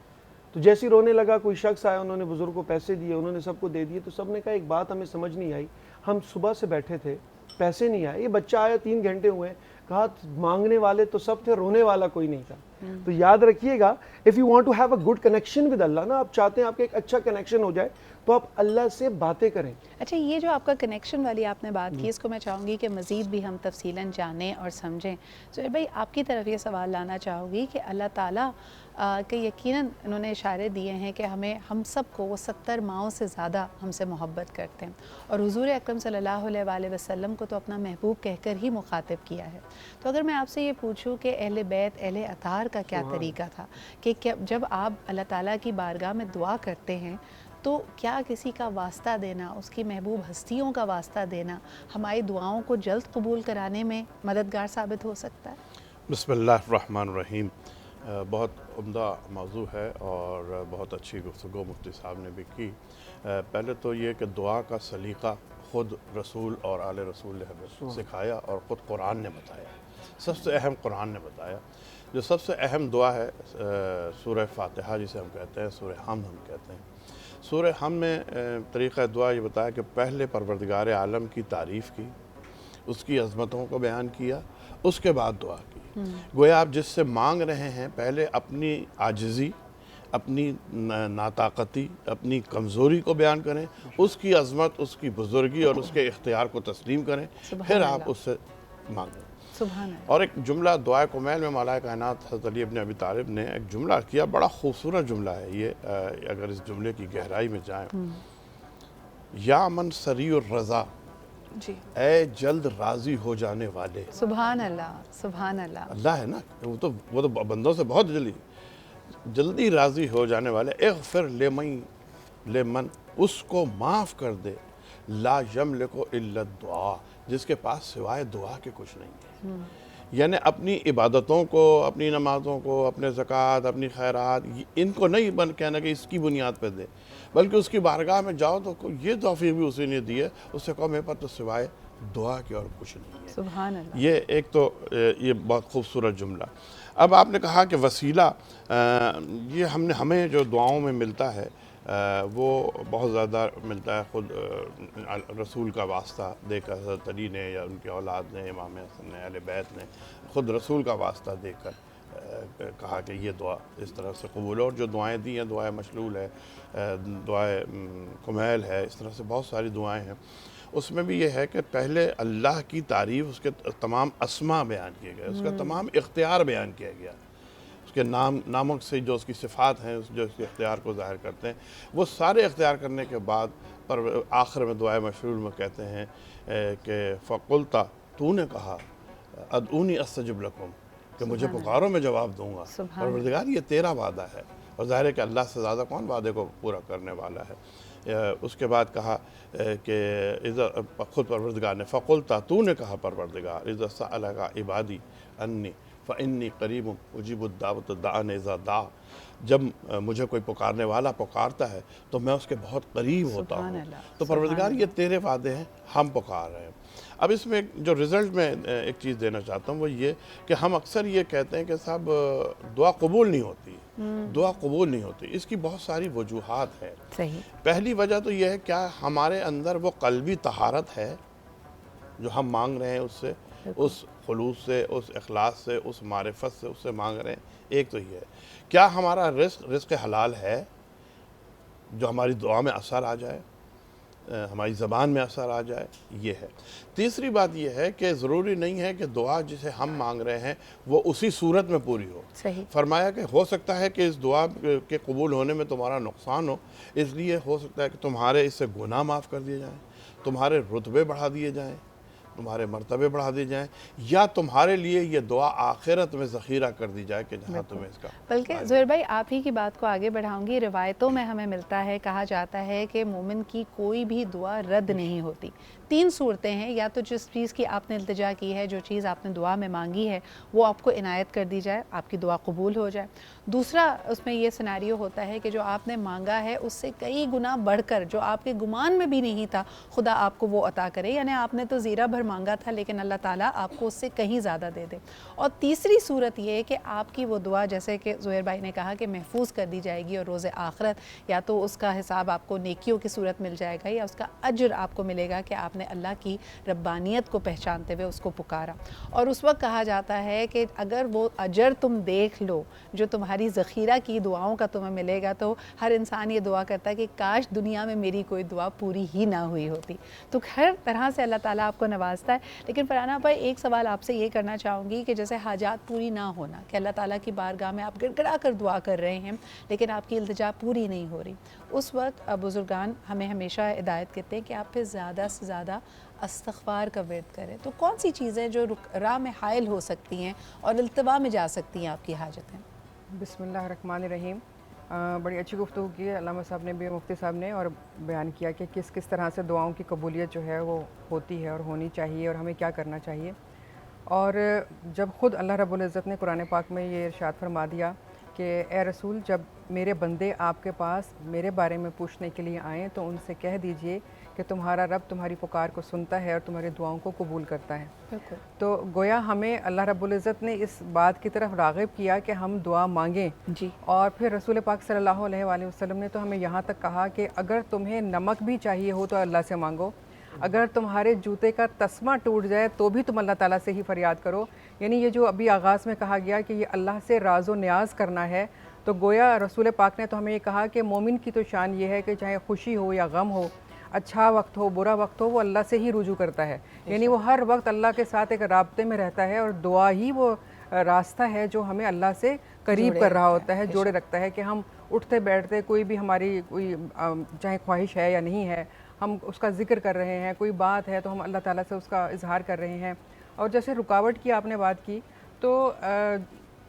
تو جیسے رونے لگا کوئی شخص آیا, انہوں نے بزرگ کو پیسے دیے, انہوں نے سب کو دے دیے. تو سب نے کہا ایک بات ہمیں سمجھ نہیں آئی, ہم صبح سے بیٹھے تھے پیسے نہیں آئے, یہ بچہ آیا 3 گھنٹے ہوئے. کہا مانگنے والے تو سب تھے, رونے والا کوئی نہیں تھا. تو یاد رکھیے گا, if you want to have a good connection with Allah نا, آپ چاہتے ہیں آپ کا ایک اچھا کنیکشن ہو جائے تو آپ اللہ سے باتیں کریں. اچھا, یہ جو آپ کا کنیکشن والی آپ نے بات کی, اس کو میں چاہوں گی کہ مزید بھی ہم تفصیلاً جانیں اور سمجھیں. سہیل بھائی, آپ کی طرف یہ سوال لانا چاہوں گی کہ اللہ تعالیٰ کہ یقیناً انہوں نے اشارے دیے ہیں کہ ہم سب کو وہ 70 ماؤں سے زیادہ ہم سے محبت کرتے ہیں, اور حضور اکرم صلی اللہ علیہ وآلہ وسلم کو تو اپنا محبوب کہہ کر ہی مخاطب کیا ہے. تو اگر میں آپ سے یہ پوچھوں کہ اہل بیت, اہل اطہار کا کیا طریقہ تھا, کہ جب آپ اللہ تعالیٰ کی بارگاہ میں دعا کرتے ہیں تو کیا کسی کا واسطہ دینا, اس کی محبوب ہستیوں کا واسطہ دینا ہماری دعاؤں کو جلد قبول کرانے میں مددگار ثابت ہو سکتا ہے؟ بسم اللہ الرحمن الرحیم. بہت عمدہ موضوع ہے اور بہت اچھی گفتگو مفتی صاحب نے بھی کی. پہلے تو یہ کہ دعا کا سلیقہ خود رسول اور آل رسول نے ہمیں سکھایا اور خود قرآن نے بتایا. سب سے اہم قرآن نے بتایا. جو سب سے اہم دعا ہے سورہ فاتحہ جسے ہم کہتے ہیں, سورہ حمد ہم کہتے ہیں. سورہ حمد میں طریقہ دعا یہ بتایا کہ پہلے پروردگار عالم کی تعریف کی, اس کی عظمتوں کو بیان کیا, اس کے بعد دعا کی. گویا آپ جس سے مانگ رہے ہیں پہلے اپنی عاجزی, اپنی ناطاقتی, اپنی کمزوری کو بیان کریں, اس کی عظمت, اس کی بزرگی اور اس کے اختیار کو تسلیم کریں, پھر آپ اس سے مانگیں. اور ایک جملہ دعائے کمیل میں مولا کائنات حضرت علی ابن ابی طالب نے ایک جملہ کیا, بڑا خوبصورت جملہ ہے یہ. اگر اس جملے کی گہرائی میں جائیں, یا من سری الرضا, جی, اے جلد راضی ہو جانے والے. سبحان اللہ, سبحان اللہ. اللہ ہے نا, وہ تو بندوں سے بہت جلدی راضی ہو جانے والے. اغفر لمن, اس کو معاف کر دے, لا یملک الا الدعاء, جس کے پاس سوائے دعا کے کچھ نہیں ہے. یعنی اپنی عبادتوں کو, اپنی نمازوں کو, اپنے زکوٰۃ, اپنی خیرات, ان کو نہیں کہنا کہ اس کی بنیاد پہ دے, بلکہ اس کی بارگاہ میں جاؤ تو یہ توفیق بھی اسی نے دی ہے, اس سے کہو میرے پاس تو سوائے دعا کے اور کچھ نہیں ہے. سبحان اللہ. یہ ایک تو یہ بہت خوبصورت جملہ. اب آپ نے کہا کہ وسیلہ, یہ ہمیں جو دعاؤں میں ملتا ہے وہ بہت زیادہ ملتا ہے. خود رسول کا واسطہ دے کر حضرت علی نے یا ان کے اولاد نے, امام حسن نے, اہل بیت نے خود رسول کا واسطہ دے کر کہا کہ یہ دعا اس طرح سے قبول ہے. اور جو دعائیں دی ہیں, دعائے مشلول ہے, دعائے کمیل ہے, اس طرح سے بہت ساری دعائیں ہیں. اس میں بھی یہ ہے کہ پہلے اللہ کی تعریف, اس کے تمام اسما بیان کیے گئے, اس کا تمام اختیار بیان کیا گیا, اس کے ناموں سے جو اس کی صفات ہیں, جو اس کے اختیار کو ظاہر کرتے ہیں, وہ سارے اختیار کرنے کے بعد پر آخر میں دعائے مشلول میں کہتے ہیں کہ فقلتا, تو نے کہا, ادعونی استجب لکم, کہ مجھے پکارو میں جواب دوں گا. پروردگار یہ تیرا وعدہ ہے, اور ظاہر ہے کہ اللہ سے زیادہ کون وعدے کو پورا کرنے والا ہے. اس کے بعد کہا کہ خود پروردگار نے فقلتا, تو نے کہا پروردگار, اذا سألک عبادی انی فانی قریب اجیب الدعوۃ الداعن اذا دعا, جب مجھے کوئی پکارنے والا پکارتا ہے تو میں اس کے بہت قریب ہوتا ہوں. تو پروردگار یہ تیرے وعدے ہیں, ہم پکار رہے ہیں. اب اس میں جو رزلٹ میں ایک چیز دینا چاہتا ہوں وہ یہ کہ ہم اکثر یہ کہتے ہیں کہ صاحب دعا قبول نہیں ہوتی, دعا قبول نہیں ہوتی. اس کی بہت ساری وجوہات ہیں. پہلی وجہ تو یہ ہے کیا ہمارے اندر وہ قلبی طہارت ہے جو ہم مانگ رہے ہیں, اس سے, اس خلوص سے, اس اخلاص سے, اس معرفت سے, اس سے مانگ رہے ہیں. ایک تو یہ ہے. کیا ہمارا رزق حلال ہے جو ہماری دعا میں اثر آ جائے, ہماری زبان میں اثر آ جائے, یہ ہے. تیسری بات یہ ہے کہ ضروری نہیں ہے کہ دعا جسے ہم مانگ رہے ہیں وہ اسی صورت میں پوری ہو. فرمایا کہ ہو سکتا ہے کہ اس دعا کے قبول ہونے میں تمہارا نقصان ہو, اس لیے ہو سکتا ہے کہ تمہارے اس سے گناہ معاف کر دیے جائیں, تمہارے رتبے بڑھا دیے جائیں, تمہارے مرتبے بڑھا دی جائیں یا تمہارے لیے یہ دعا آخرت میں ذخیرہ کر دی جائے کہ جہاں تمہیں اس کا. بلکہ زہیر بھائی آپ ہی کی بات کو آگے بڑھاؤں گی. روایتوں میں ہمیں ملتا ہے, کہا جاتا ہے کہ مومن کی کوئی بھی دعا رد نہیں ہوتی. 3 صورتیں ہیں, یا تو جس چیز کی آپ نے التجا کی ہے, جو چیز آپ نے دعا میں مانگی ہے وہ آپ کو عنایت کر دی جائے, آپ کی دعا قبول ہو جائے. دوسرا اس میں یہ سیناریو ہوتا ہے کہ جو آپ نے مانگا ہے اس سے کئی گنا بڑھ کر, جو آپ کے گمان میں بھی نہیں تھا, خدا آپ کو وہ عطا کرے. یعنی آپ نے تو زیرہ بھر مانگا تھا لیکن اللہ تعالیٰ آپ کو اس سے کہیں زیادہ دے دے. اور تیسری صورت یہ ہے کہ آپ کی وہ دعا, جیسے کہ زہیر بھائی نے کہا, کہ محفوظ کر دی جائے گی اور روز آخرت یا تو اس کا حساب آپ کو نیکیوں کی صورت مل جائے گا یا اس کا اجر آپ کو ملے گا کہ آپ نے اللہ کی ربانیت کو پہچانتے ہوئے اس کو پکارا. اور اس وقت کہا جاتا ہے کہ اگر وہ اجر تم دیکھ لو جو تمہاری ذخیرہ کی دعاؤں کا تمہیں ملے گا, تو ہر انسان یہ دعا کرتا ہے کہ کاش دنیا میں میری کوئی دعا پوری ہی نہ ہوئی ہوتی. تو ہر طرح سے اللہ تعالیٰ آپ کو نوازتا ہے. لیکن فرحانہ بھائی, ایک سوال آپ سے یہ کرنا چاہوں گی کہ جیسے حاجات پوری نہ ہونا, کہ اللہ تعالیٰ کی بارگاہ میں آپ گڑ گڑا کر دعا کر رہے ہیں لیکن آپ کی التجا پوری نہیں ہو رہی, اس وقت بزرگان ہمیں ہمیشہ ہدایت کرتے ہیں کہ آپ پہ زیادہ سے زیادہ استغفار کا ورد کریں. تو کون سی چیزیں جو راہ میں حائل ہو سکتی ہیں اور التوا میں جا سکتی ہیں آپ کی حاجتیں؟ بسم اللہ الرحمن الرحیم. بڑی اچھی گفتگو کی ہے علامہ صاحب نے بھی, مفتی صاحب نے, اور بیان کیا کہ کس طرح سے دعاؤں کی قبولیت جو ہے وہ ہوتی ہے اور ہونی چاہیے اور ہمیں کیا کرنا چاہیے. اور جب خود اللہ رب العزت نے قرآن پاک میں یہ ارشاد فرما دیا کہ اے رسول, جب میرے بندے آپ کے پاس میرے بارے میں پوچھنے کے لیے آئیں تو ان سے کہہ دیجئے کہ تمہارا رب تمہاری پکار کو سنتا ہے اور تمہاری دعاؤں کو قبول کرتا ہے. تو گویا ہمیں اللہ رب العزت نے اس بات کی طرف راغب کیا کہ ہم دعا مانگیں جی. اور پھر رسول پاک صلی اللہ علیہ وآلہ وسلم نے تو ہمیں یہاں تک کہا کہ اگر تمہیں نمک بھی چاہیے ہو تو اللہ سے مانگو, اگر تمہارے جوتے کا تسمہ ٹوٹ جائے تو بھی تم اللہ تعالیٰ سے ہی فریاد کرو. یعنی یہ جو ابھی آغاز میں کہا گیا کہ یہ اللہ سے راز و نیاز کرنا ہے, تو گویا رسول پاک نے تو ہمیں یہ کہا کہ مومن کی تو شان یہ ہے کہ چاہے خوشی ہو یا غم ہو, اچھا وقت ہو برا وقت ہو, وہ اللہ سے ہی رجوع کرتا ہے. یعنی وہ ہر وقت اللہ کے ساتھ ایک رابطے میں رہتا ہے, اور دعا ہی وہ راستہ ہے جو ہمیں اللہ سے قریب کر رہا ہوتا ہے, جوڑے رکھتا ہے. کہ ہم اٹھتے بیٹھتے کوئی بھی ہماری کوئی چاہے خواہش ہے یا نہیں ہے, ہم اس کا ذکر کر رہے ہیں, کوئی بات ہے تو ہم اللہ تعالیٰ سے اس کا اظہار کر رہے ہیں. اور جیسے رکاوٹ کی آپ نے بات کی, تو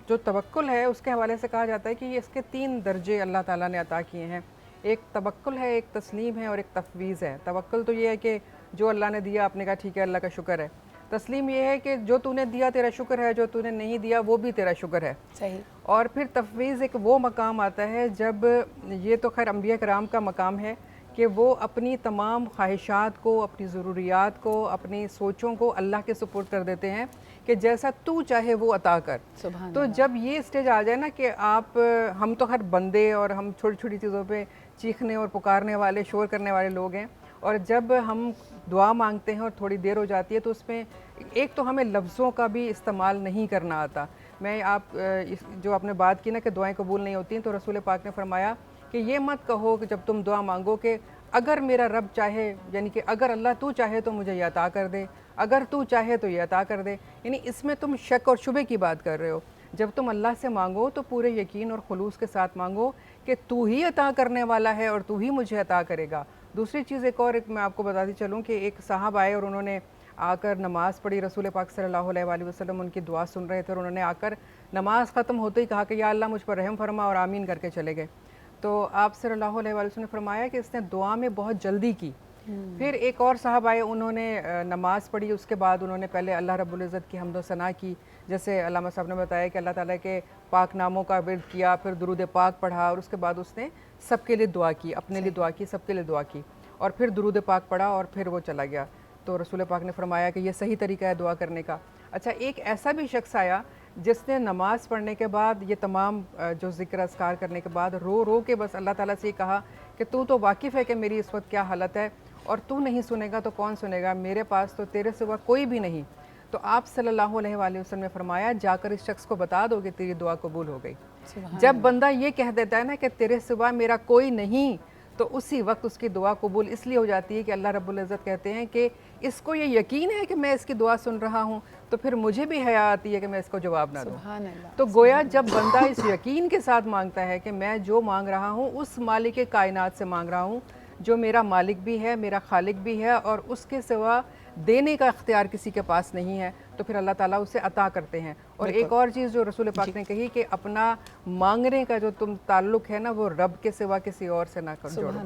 جو توکل ہے اس کے حوالے سے کہا جاتا ہے کہ یہ اس کے 3 درجے اللہ تعالیٰ نے عطا کیے ہیں. ایک توکل ہے, ایک تسلیم ہے اور ایک تفویض ہے. توکل تو یہ ہے کہ جو اللہ نے دیا آپ نے کہا ٹھیک ہے اللہ کا شکر ہے. تسلیم یہ ہے کہ جو تو نے دیا تیرا شکر ہے, جو تو نے نہیں دیا وہ بھی تیرا شکر ہے. صحیح. اور پھر تفویض ایک وہ مقام آتا ہے جب, یہ تو خیر انبیاء کرام کا مقام ہے کہ وہ اپنی تمام خواہشات کو, اپنی ضروریات کو, اپنی سوچوں کو اللہ کے سپرد کر دیتے ہیں کہ جیسا تو چاہے وہ عطا کر. تو جب یہ اسٹیج آ جائے نا کہ آپ, ہم تو ہر بندے اور ہم چھوٹی چھوٹی چیزوں پہ چیخنے اور پکارنے والے, شور کرنے والے لوگ ہیں, اور جب ہم دعا مانگتے ہیں اور تھوڑی دیر ہو جاتی ہے تو اس میں ایک تو ہمیں لفظوں کا بھی استعمال نہیں کرنا آتا. میں آپ جو آپ نے بات کی نا کہ دعائیں قبول نہیں ہوتی ہیں, تو رسول پاک نے فرمایا کہ یہ مت کہو کہ جب تم دعا مانگو کہ اگر میرا رب چاہے, یعنی کہ اگر اللہ تو چاہے تو مجھے یہ عطا کر دے, اگر تو چاہے تو یہ عطا کر دے. یعنی اس میں تم شک اور شبے کی بات کر رہے ہو. جب تم اللہ سے مانگو تو پورے یقین اور خلوص کے ساتھ مانگو کہ تو ہی عطا کرنے والا ہے اور تو ہی مجھے عطا کرے گا. دوسری چیز ایک اور میں آپ کو بتاتی چلوں کہ ایک صاحب آئے اور انہوں نے آ کر نماز پڑھی, رسول پاک صلی اللہ علیہ وآلہ وسلم ان کی دعا سن رہے تھے, اور انہوں نے آ کر نماز ختم ہوتے ہی کہا کہ یا اللہ مجھ پر رحم فرما, اور آمین کر کے چلے گئے. تو آپ صلی اللہ علیہ وآلہ وسلم نے فرمایا کہ اس نے دعا میں بہت جلدی کی. پھر ایک اور صاحب آئے, انہوں نے نماز پڑھی, اس کے بعد انہوں نے پہلے اللہ رب العزت کی حمد و ثنا کی, جیسے علامہ صاحب نے بتایا کہ اللہ تعالیٰ کے پاک ناموں کا ورد کیا, پھر درود پاک پڑھا, اور اس کے بعد اس نے سب کے لیے دعا کی, اپنے لیے دعا کی, سب کے لیے دعا کی, اور پھر درود پاک پڑھا اور پھر وہ چلا گیا. تو رسول پاک نے فرمایا کہ یہ صحیح طریقہ ہے دعا کرنے کا. اچھا, ایک ایسا بھی شخص آیا جس نے نماز پڑھنے کے بعد یہ تمام جو ذکر اذکار کرنے کے بعد رو رو کے بس اللہ تعالیٰ سے یہ کہا کہ تو واقف ہے کہ میری اس وقت کیا حالت ہے, اور تو نہیں سنے گا تو کون سنے گا, میرے پاس تو تیرے سوا کوئی بھی نہیں. تو آپ صلی اللہ علیہ وآلہ وسلم نے فرمایا جا کر اس شخص کو بتا دو کہ تیری دعا قبول ہو گئی. جب بندہ یہ کہہ دیتا ہے نا کہ تیرے سوا میرا کوئی نہیں, تو اسی وقت اس کی دعا قبول اس لیے ہو جاتی ہے کہ اللہ رب العزت کہتے ہیں کہ اس کو یہ یقین ہے کہ میں اس کی دعا سن رہا ہوں, تو پھر مجھے بھی حیا آتی ہے کہ میں اس کو جواب نہ دوں. تو گویا جب بندہ اس یقین کے ساتھ مانگتا ہے کہ میں جو مانگ رہا ہوں اس مالک کائنات سے مانگ رہا ہوں جو میرا مالک بھی ہے, میرا خالق بھی ہے, اور اس کے سوا دینے کا اختیار کسی کے پاس نہیں ہے تو پھر اللہ تعالیٰ اسے عطا کرتے ہیں. اور ایک اور چیز جو رسول پاک نے کہی کہ اپنا مانگنے کا جو تم تعلق ہے نا وہ رب کے سوا کسی اور سے نہ جوڑو.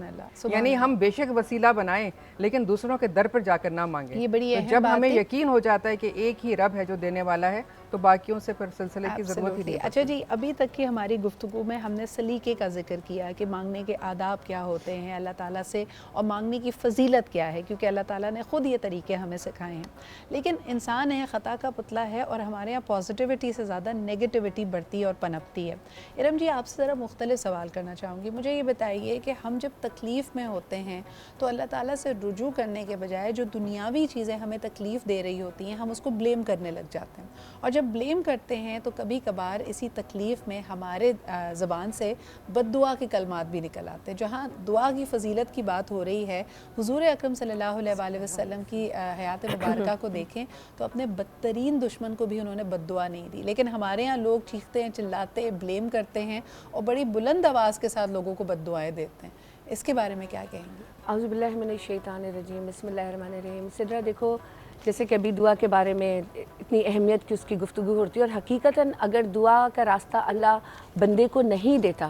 یعنی ہم بے شک وسیلہ بنائیں لیکن دوسروں کے در پر جا کر نہ مانگیں. یہ بڑی اہم جب بات ہمیں ہے. یقین ہو جاتا ہے کہ ایک ہی رب ہے جو دینے والا ہے تو باقیوں سے پھر سلسلے کی ضرورت ہی نہیں. اچھا جی، ابھی تک کی ہماری گفتگو میں ہم نے سلیقے کا ذکر کیا کہ مانگنے کے آداب کیا ہوتے ہیں اللہ تعالیٰ سے اور مانگنے کی فضیلت کیا ہے، کیونکہ اللہ تعالیٰ نے خود یہ طریقے ہمیں سکھائے ہیں. لیکن انسان ہے، خطا کا پتلا ہے، اور ہمارے یہاں پازیٹیوٹی سے زیادہ نیگیٹیوٹی بڑھتی اور پنپتی ہے. ارم جی، آپ سے ذرا مختلف سوال کرنا چاہوں گی. مجھے یہ بتائیے کہ ہم جب تکلیف میں ہوتے ہیں تو اللہ تعالیٰ سے رجوع کرنے کے بجائے جو دنیاوی چیزیں ہمیں تکلیف دے رہی ہوتی ہیں ہم اس کو بلیم کرنے لگ جاتے ہیں، اور جب بلیم کرتے ہیں تو کبھی کبھار اسی تکلیف میں ہمارے زبان سے بد دعا کے کلمات بھی نکل آتے ہیں. جہاں دعا کی فضیلت کی بات ہو رہی ہے، حضور اکرم صلی اللہ علیہ وآلہ وسلم کی حیات مبارکہ کو دیکھیں تو اپنے بدترین دشمن کو بھی انہوں نے بد دعا نہیں دی. لیکن ہمارے ہاں لوگ چیختے ہیں، چلاتے ہیں، بلیم کرتے ہیں اور بڑی بلند آواز کے ساتھ لوگوں کو بد دعائیں دیتے ہیں. اس کے بارے میں کیا کہیں گے؟ اعوذ باللہ من الشیطان الرجیم، بسم اللہ الرحمن الرحیم. سدرا دیکھو، جیسے کہ ابھی دعا کے بارے میں اتنی اہمیت کی اس کی گفتگو ہوتی ہے، اور حقیقتاً اگر دعا کا راستہ اللہ بندے کو نہیں دیتا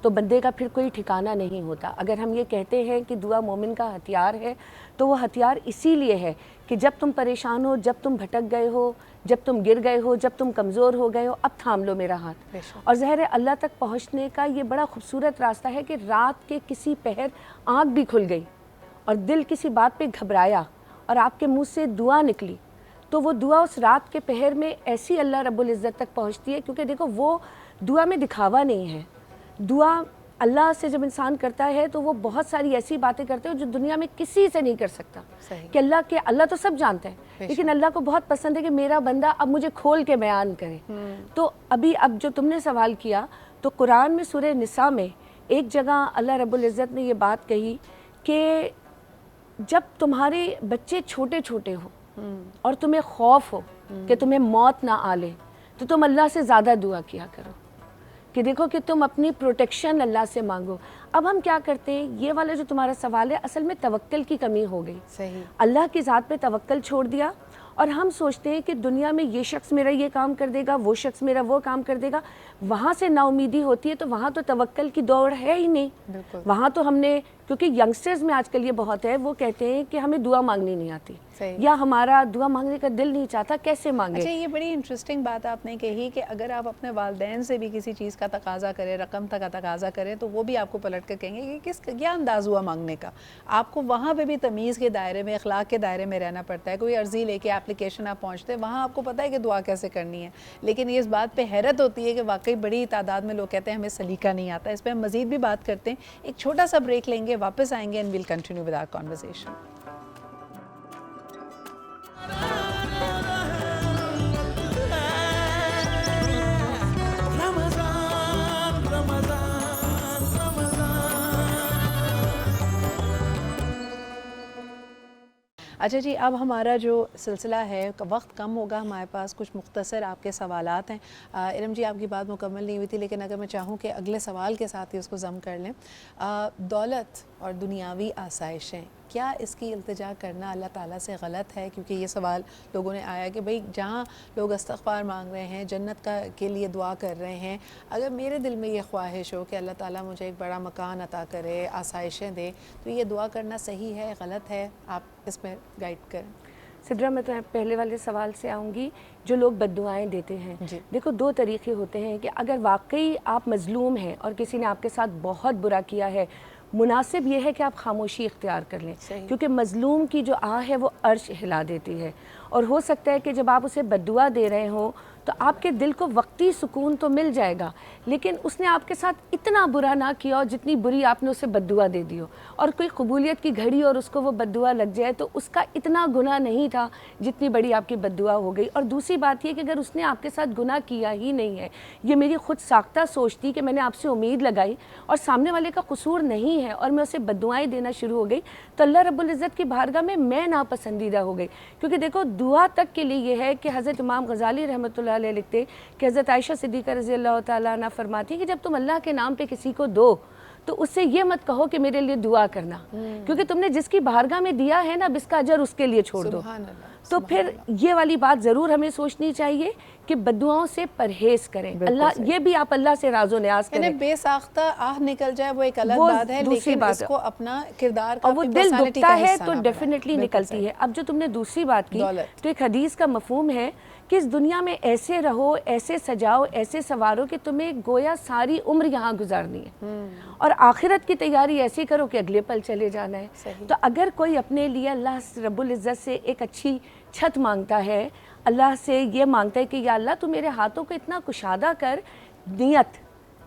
تو بندے کا پھر کوئی ٹھکانہ نہیں ہوتا. اگر ہم یہ کہتے ہیں کہ دعا مومن کا ہتھیار ہے تو وہ ہتھیار اسی لیے ہے کہ جب تم پریشان ہو، جب تم بھٹک گئے ہو، جب تم گر گئے ہو، جب تم کمزور ہو گئے ہو، اب تھام لو میرا ہاتھ. اور ظاہر ہے اللہ تک پہنچنے کا یہ بڑا خوبصورت راستہ ہے کہ رات کے کسی پہر آنکھ بھی کھل گئی اور دل کسی بات پہ گھبرایا اور آپ کے منہ سے دعا نکلی تو وہ دعا اس رات کے پہر میں ایسی اللہ رب العزت تک پہنچتی ہے. کیونکہ دیکھو، وہ دعا میں دکھاوا نہیں ہے. دعا اللہ سے جب انسان کرتا ہے تو وہ بہت ساری ایسی باتیں کرتے ہیں جو دنیا میں کسی سے نہیں کر سکتا. کہ اللہ تو سب جانتا ہے، لیکن اللہ کو بہت پسند ہے کہ میرا بندہ اب مجھے کھول کے بیان کرے. تو اب جو تم نے سوال کیا تو قرآن میں سورہ نساء میں ایک جگہ اللہ رب العزت نے یہ بات کہی کہ جب تمہارے بچے چھوٹے چھوٹے ہو اور تمہیں خوف ہو کہ تمہیں موت نہ آ لے تو تم اللہ سے زیادہ دعا کیا کرو، کہ دیکھو کہ تم اپنی پروٹیکشن اللہ سے مانگو. اب ہم کیا کرتے ہیں، یہ والا جو تمہارا سوال ہے اصل میں توکل کی کمی ہو گئی. اللہ کی ذات پہ توکل چھوڑ دیا اور ہم سوچتے ہیں کہ دنیا میں یہ شخص میرا یہ کام کر دے گا، وہ شخص میرا وہ کام کر دے گا. وہاں سے نا امیدی ہوتی ہے تو وہاں تو توکل کی دوڑ ہے ہی نہیں. وہاں تو ہم نے، کیونکہ ینگسٹرز میں آج کل یہ بہت ہے، وہ کہتے ہیں کہ ہمیں دعا مانگنی نہیں آتی یا ہمارا دعا مانگنے کا دل نہیں چاہتا، کیسے مانگے. اچھا، یہ بڑی انٹرسٹنگ بات آپ نے کہی کہ اگر آپ اپنے والدین سے بھی کسی چیز کا تقاضا کریں، رقم کا تقاضا کریں تو وہ بھی آپ کو پلٹ کر کہیں گے کہ کیا انداز ہوا مانگنے کا. آپ کو وہاں پہ بھی تمیز کے دائرے میں، اخلاق کے دائرے میں رہنا پڑتا ہے. کوئی عرضی لے کے اپلیکیشن آپ پہنچتے ہیں، وہاں آپ کو پتہ ہے کہ دعا کیسے کرنی ہے. لیکن یہ اس بات پہ حیرت ہوتی ہے کہ واقعی بڑی تعداد میں لوگ کہتے ہیں ہمیں سلیقہ نہیں آتا. اس پہ ہم مزید بھی بات کرتے ہیں. ایک چھوٹا سا بریک لیں گے، واپس آئیں گے and we'll continue with our conversation. اچھا جی، اب ہمارا جو سلسلہ ہے، وقت کم ہوگا ہمارے پاس، کچھ مختصر آپ کے سوالات ہیں. ارم جی، آپ کی بات مکمل نہیں ہوئی تھی، لیکن اگر میں چاہوں کہ اگلے سوال کے ساتھ ہی اس کو ضم کر لیں. دولت اور دنیاوی آسائشیں، کیا اس کی التجا کرنا اللہ تعالیٰ سے غلط ہے؟ کیونکہ یہ سوال لوگوں نے آیا کہ بھئی جہاں لوگ استغفار مانگ رہے ہیں، جنت کے لیے دعا کر رہے ہیں، اگر میرے دل میں یہ خواہش ہو کہ اللہ تعالیٰ مجھے ایک بڑا مکان عطا کرے، آسائشیں دے، تو یہ دعا کرنا صحیح ہے، غلط ہے؟ آپ اس میں گائیڈ کریں. سدرا، میں تو پہلے والے سوال سے آؤں گی. جو لوگ بد دعائیں دیتے ہیں، دیکھو دو طریقے ہوتے ہیں کہ اگر واقعی آپ مظلوم ہیں اور کسی نے آپ کے ساتھ بہت برا کیا ہے، مناسب یہ ہے کہ آپ خاموشی اختیار کر لیں. کیونکہ مظلوم کی جو آہ ہے وہ عرش ہلا دیتی ہے. اور ہو سکتا ہے کہ جب آپ اسے بد دعا دے رہے ہوں تو آپ کے دل کو وقتی سکون تو مل جائے گا، لیکن اس نے آپ کے ساتھ اتنا برا نہ کیا اور جتنی بری آپ نے اسے بد دعا دے دی ہو، اور کوئی قبولیت کی گھڑی اور اس کو وہ بد دعا لگ جائے تو اس کا اتنا گناہ نہیں تھا جتنی بڑی آپ کی بد دعا ہو گئی. اور دوسری بات یہ کہ اگر اس نے آپ کے ساتھ گناہ کیا ہی نہیں ہے، یہ میری خود ساختہ سوچ تھی کہ میں نے آپ سے امید لگائی اور سامنے والے کا قصور نہیں ہے اور میں اسے بد دعائیں دینا شروع ہو گئی، تو اللہ رب العزت کی بارگاہ میں ناپسندیدہ ہو گئی. کیونکہ دیکھو دعا تک کے لیے یہ ہے کہ حضرت امام غزالی رحمۃ اللہ علیہ لکھتے کہ حضرت عائشہ صدیقہ رضی اللہ تعالیٰ عنہ فرماتی کہ جب تم اللہ کے نام پہ کسی کو دو تو اس سے یہ مت کہو کہ میرے لیے دعا کرنا، کیونکہ تم نے جس کی بارگاہ میں دیا ہے نا، اب اس کا اجر اس کے لیے چھوڑ دو۔ تو پھر یہ والی بات ضرور ہمیں سوچنی چاہیے کہ بددعاؤں سے پرہیز کریں، اللہ یہ بھی آپ اللہ سے راز و نیاز کریں۔ یعنی بے ساختہ آہ نکل جائے وہ ایک الگ بات ہے، لیکن اس کو اپنا کردار کا، اور وہ دل دکھتا ہے تو ڈیفینیٹلی نکلتی ہے۔ اب جو تم نے دوسری بات کی تو ایک حدیث کا مفہوم ہے کہ اس دنیا میں ایسے رہو، ایسے سجاؤ، ایسے سنوارو کہ تمہیں گویا ساری عمر یہاں گزارنی ہے، اور آخرت کی تیاری ایسی کرو کہ اگلے پل چلے جانا ہے۔ تو اگر کوئی اپنے لیے اللہ رب العزت سے ایک اچھی چھت مانگتا ہے، اللہ سے یہ مانگتا ہے کہ یا اللہ تو میرے ہاتھوں کو اتنا کشادہ کر نیت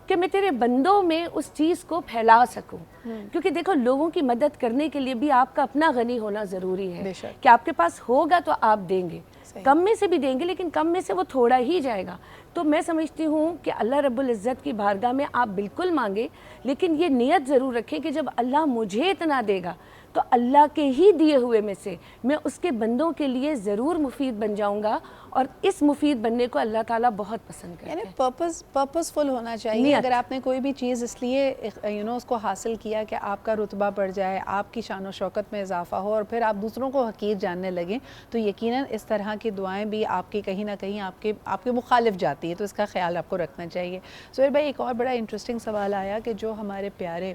کہ میں تیرے بندوں میں اس چیز کو پھیلا سکوں، کیونکہ دیکھو لوگوں کی مدد کرنے کے لیے بھی آپ کا اپنا غنی ہونا ضروری ہے کہ آپ کے پاس ہوگا تو آپ دیں گے، کم میں سے بھی دیں گے لیکن کم میں سے وہ تھوڑا ہی جائے گا۔ تو میں سمجھتی ہوں کہ اللہ رب العزت کی بارگاہ میں آپ بالکل مانگیں، لیکن یہ نیت ضرور رکھیں کہ جب اللہ مجھے اتنا دے گا تو اللہ کے ہی دیے ہوئے میں سے میں اس کے بندوں کے لیے ضرور مفید بن جاؤں گا، اور اس مفید بننے کو اللہ تعالیٰ بہت پسند کرتے ہیں۔ یعنی پرپسفل ہونا چاہیے۔ اگر آپ نے کوئی بھی چیز اس لیے اس کو حاصل کیا کہ آپ کا رتبہ بڑھ جائے، آپ کی شان و شوکت میں اضافہ ہو، اور پھر آپ دوسروں کو حقیر جاننے لگیں، تو یقیناً اس طرح کی دعائیں بھی آپ کی کہیں نہ کہیں آپ کے مخالف جاتی ہے، تو اس کا خیال آپ کو رکھنا چاہیے۔ سہیل بھائی، ایک اور بڑا انٹرسٹنگ سوال آیا کہ جو ہمارے پیارے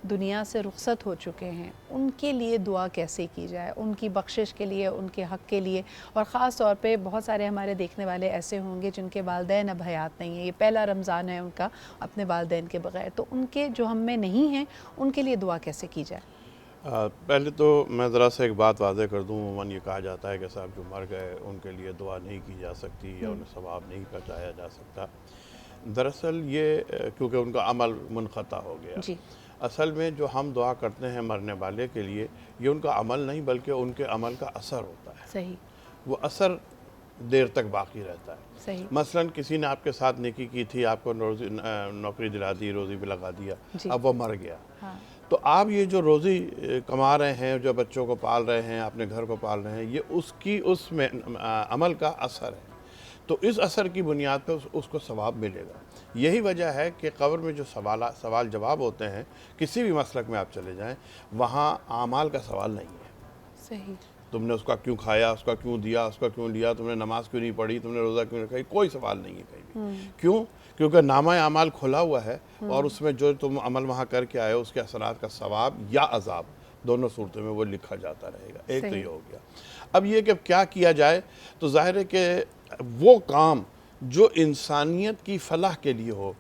دنیا سے رخصت ہو چکے ہیں، ان کے لیے دعا کیسے کی جائے، ان کی بخشش کے لیے، ان کے حق کے لیے، اور خاص طور پہ بہت سارے ہمارے دیکھنے والے ایسے ہوں گے جن کے والدین اب حیات نہیں ہیں، یہ پہلا رمضان ہے ان کا اپنے والدین کے بغیر، تو ان کے جو ہم میں نہیں ہیں ان کے لیے دعا کیسے کی جائے؟ پہلے تو میں ذرا سے ایک بات واضح کر دوں، عموماً یہ کہا جاتا ہے کہ صاحب جو مر گئے ان کے لیے دعا نہیں کی جا سکتی یا انہیں ثواب نہیں پہنچایا جا سکتا۔ دراصل یہ کیونکہ ان کا عمل منقطع ہو گیا، اصل میں جو ہم دعا کرتے ہیں مرنے والے کے لیے، یہ ان کا عمل نہیں بلکہ ان کے عمل کا اثر ہوتا ہے۔ صحیح، وہ اثر دیر تک باقی رہتا ہے۔ صحیح، مثلا کسی نے آپ کے ساتھ نیکی کی تھی، آپ کو نوکری دلا دی، روزی پہ لگا دیا، اب وہ مر گیا، تو آپ یہ جو روزی کما رہے ہیں، جو بچوں کو پال رہے ہیں، اپنے گھر کو پال رہے ہیں، یہ اس میں عمل کا اثر ہے، تو اس اثر کی بنیاد پہ اس کو ثواب ملے گا۔ یہی وجہ ہے کہ قبر میں جو سوال جواب ہوتے ہیں، کسی بھی مسلک میں آپ چلے جائیں، وہاں اعمال کا سوال نہیں ہے۔ صحیح، تم نے اس کا کیوں کھایا، اس کا کیوں دیا، اس کا کیوں لیا، تم نے نماز کیوں نہیں پڑھی، تم نے روزہ کیوں نہیں رکھا، کوئی سوال نہیں ہے کہیں بھی۔ کیوں؟ کیونکہ نامہ اعمال کھلا ہوا ہے، اور اس میں جو تم عمل وہاں کر کے آئے اس کے اثرات کا ثواب یا عذاب، دونوں صورتوں میں وہ لکھا جاتا رہے گا۔ ایک تو یہ ہو گیا۔ اب یہ کہ کیا کیا جائے، تو ظاہر ہے کہ وہ کام جو انسانیت کی فلاح کے لیے ہو،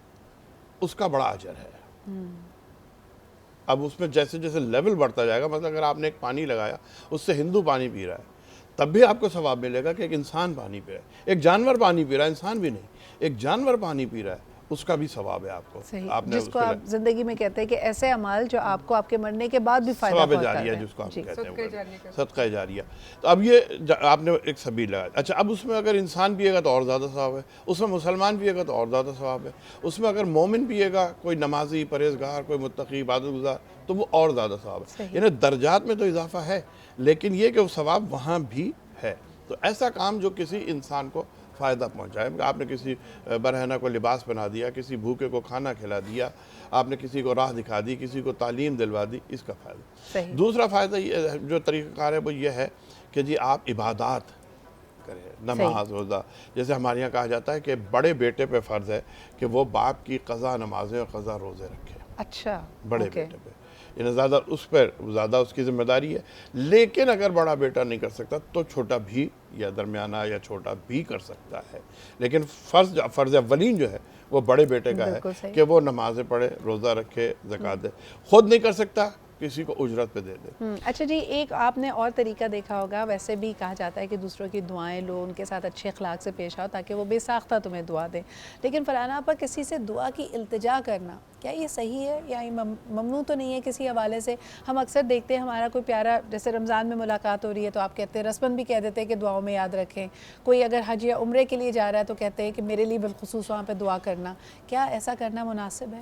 اس کا بڑا اجر ہے۔ اب اس میں جیسے جیسے لیول بڑھتا جائے گا، مثلا اگر آپ نے ایک پانی لگایا، اس سے ہندو پانی پی رہا ہے، تب بھی آپ کو ثواب ملے گا کہ ایک انسان پانی پی رہا ہے، ایک جانور پانی پی رہا ہے، انسان بھی نہیں، ایک جانور پانی پی رہا ہے، اس کا بھی ثواب ہے آپ کو۔ جس کو آپ زندگی میں کہتے ہیں کہ ایسے اعمال جو آپ کو آپ کے مرنے کے بعد بھی فائدہ پہنچاتے ہیں، جاریہ جس کو آپ کہتے ہیں، صدقہ جاریہ۔ تو اب یہ آپ نے ایک سبیل لگایا، اچھا اب اس میں اگر انسان پیے گا تو اور زیادہ ثواب ہے، اس میں مسلمان پیے گا تو اور زیادہ ثواب ہے، اس میں اگر مومن پیے گا، کوئی نمازی، پرہیزگار، کوئی متقی، عبادت گزار، تو وہ اور زیادہ ثواب ہے۔ یعنی درجات میں تو اضافہ ہے، لیکن یہ کہ وہ ثواب وہاں بھی ہے۔ تو ایسا کام جو کسی انسان کو فائدہ پہنچائے، آپ نے کسی برہنہ کو لباس بنا دیا، کسی بھوکے کو کھانا کھلا دیا، آپ نے کسی کو راہ دکھا دی، کسی کو تعلیم دلوا دی، اس کا فائدہ۔ دوسرا فائدہ جو طریقہ کار ہے وہ یہ ہے کہ جی آپ عبادات کریں، نماز، روزہ۔ جیسے ہمارے یہاں کہا جاتا ہے کہ بڑے بیٹے پہ فرض ہے کہ وہ باپ کی قضا نمازیں اور قضا روزے رکھے۔ اچھا، بڑے بیٹے پہ، یعنی زیادہ اس کی ذمہ داری ہے، لیکن اگر بڑا بیٹا نہیں کر سکتا تو چھوٹا بھی یا درمیانہ یا چھوٹا بھی کر سکتا ہے، لیکن فرض اولین جو ہے وہ بڑے بیٹے کا ہے کہ وہ نمازیں پڑھے، روزہ رکھے، زکوٰۃ دے۔ خود نہیں کر سکتا، کسی کو اجرت پہ دے دے۔ اچھا جی، ایک آپ نے اور طریقہ دیکھا ہوگا، ویسے بھی کہا جاتا ہے کہ دوسروں کی دعائیں لو، ان کے ساتھ اچھے اخلاق سے پیش آؤ تاکہ وہ بے ساختہ تمہیں دعا دیں، لیکن فرحانہ آپا کسی سے دعا کی التجا کرنا، کیا یہ صحیح ہے یا یہ ممنوع تو نہیں ہے کسی حوالے سے؟ ہم اکثر دیکھتے ہیں ہمارا کوئی پیارا، جیسے رمضان میں ملاقات ہو رہی ہے تو آپ کہتے ہیں، رسماً بھی کہہ دیتے ہیں کہ دعاؤں میں یاد رکھیں، کوئی اگر حج یا عمرے کے لیے جا رہا ہے تو کہتے ہیں کہ میرے لیے بالخصوص وہاں پہ دعا کرنا، کیا ایسا کرنا مناسب ہے؟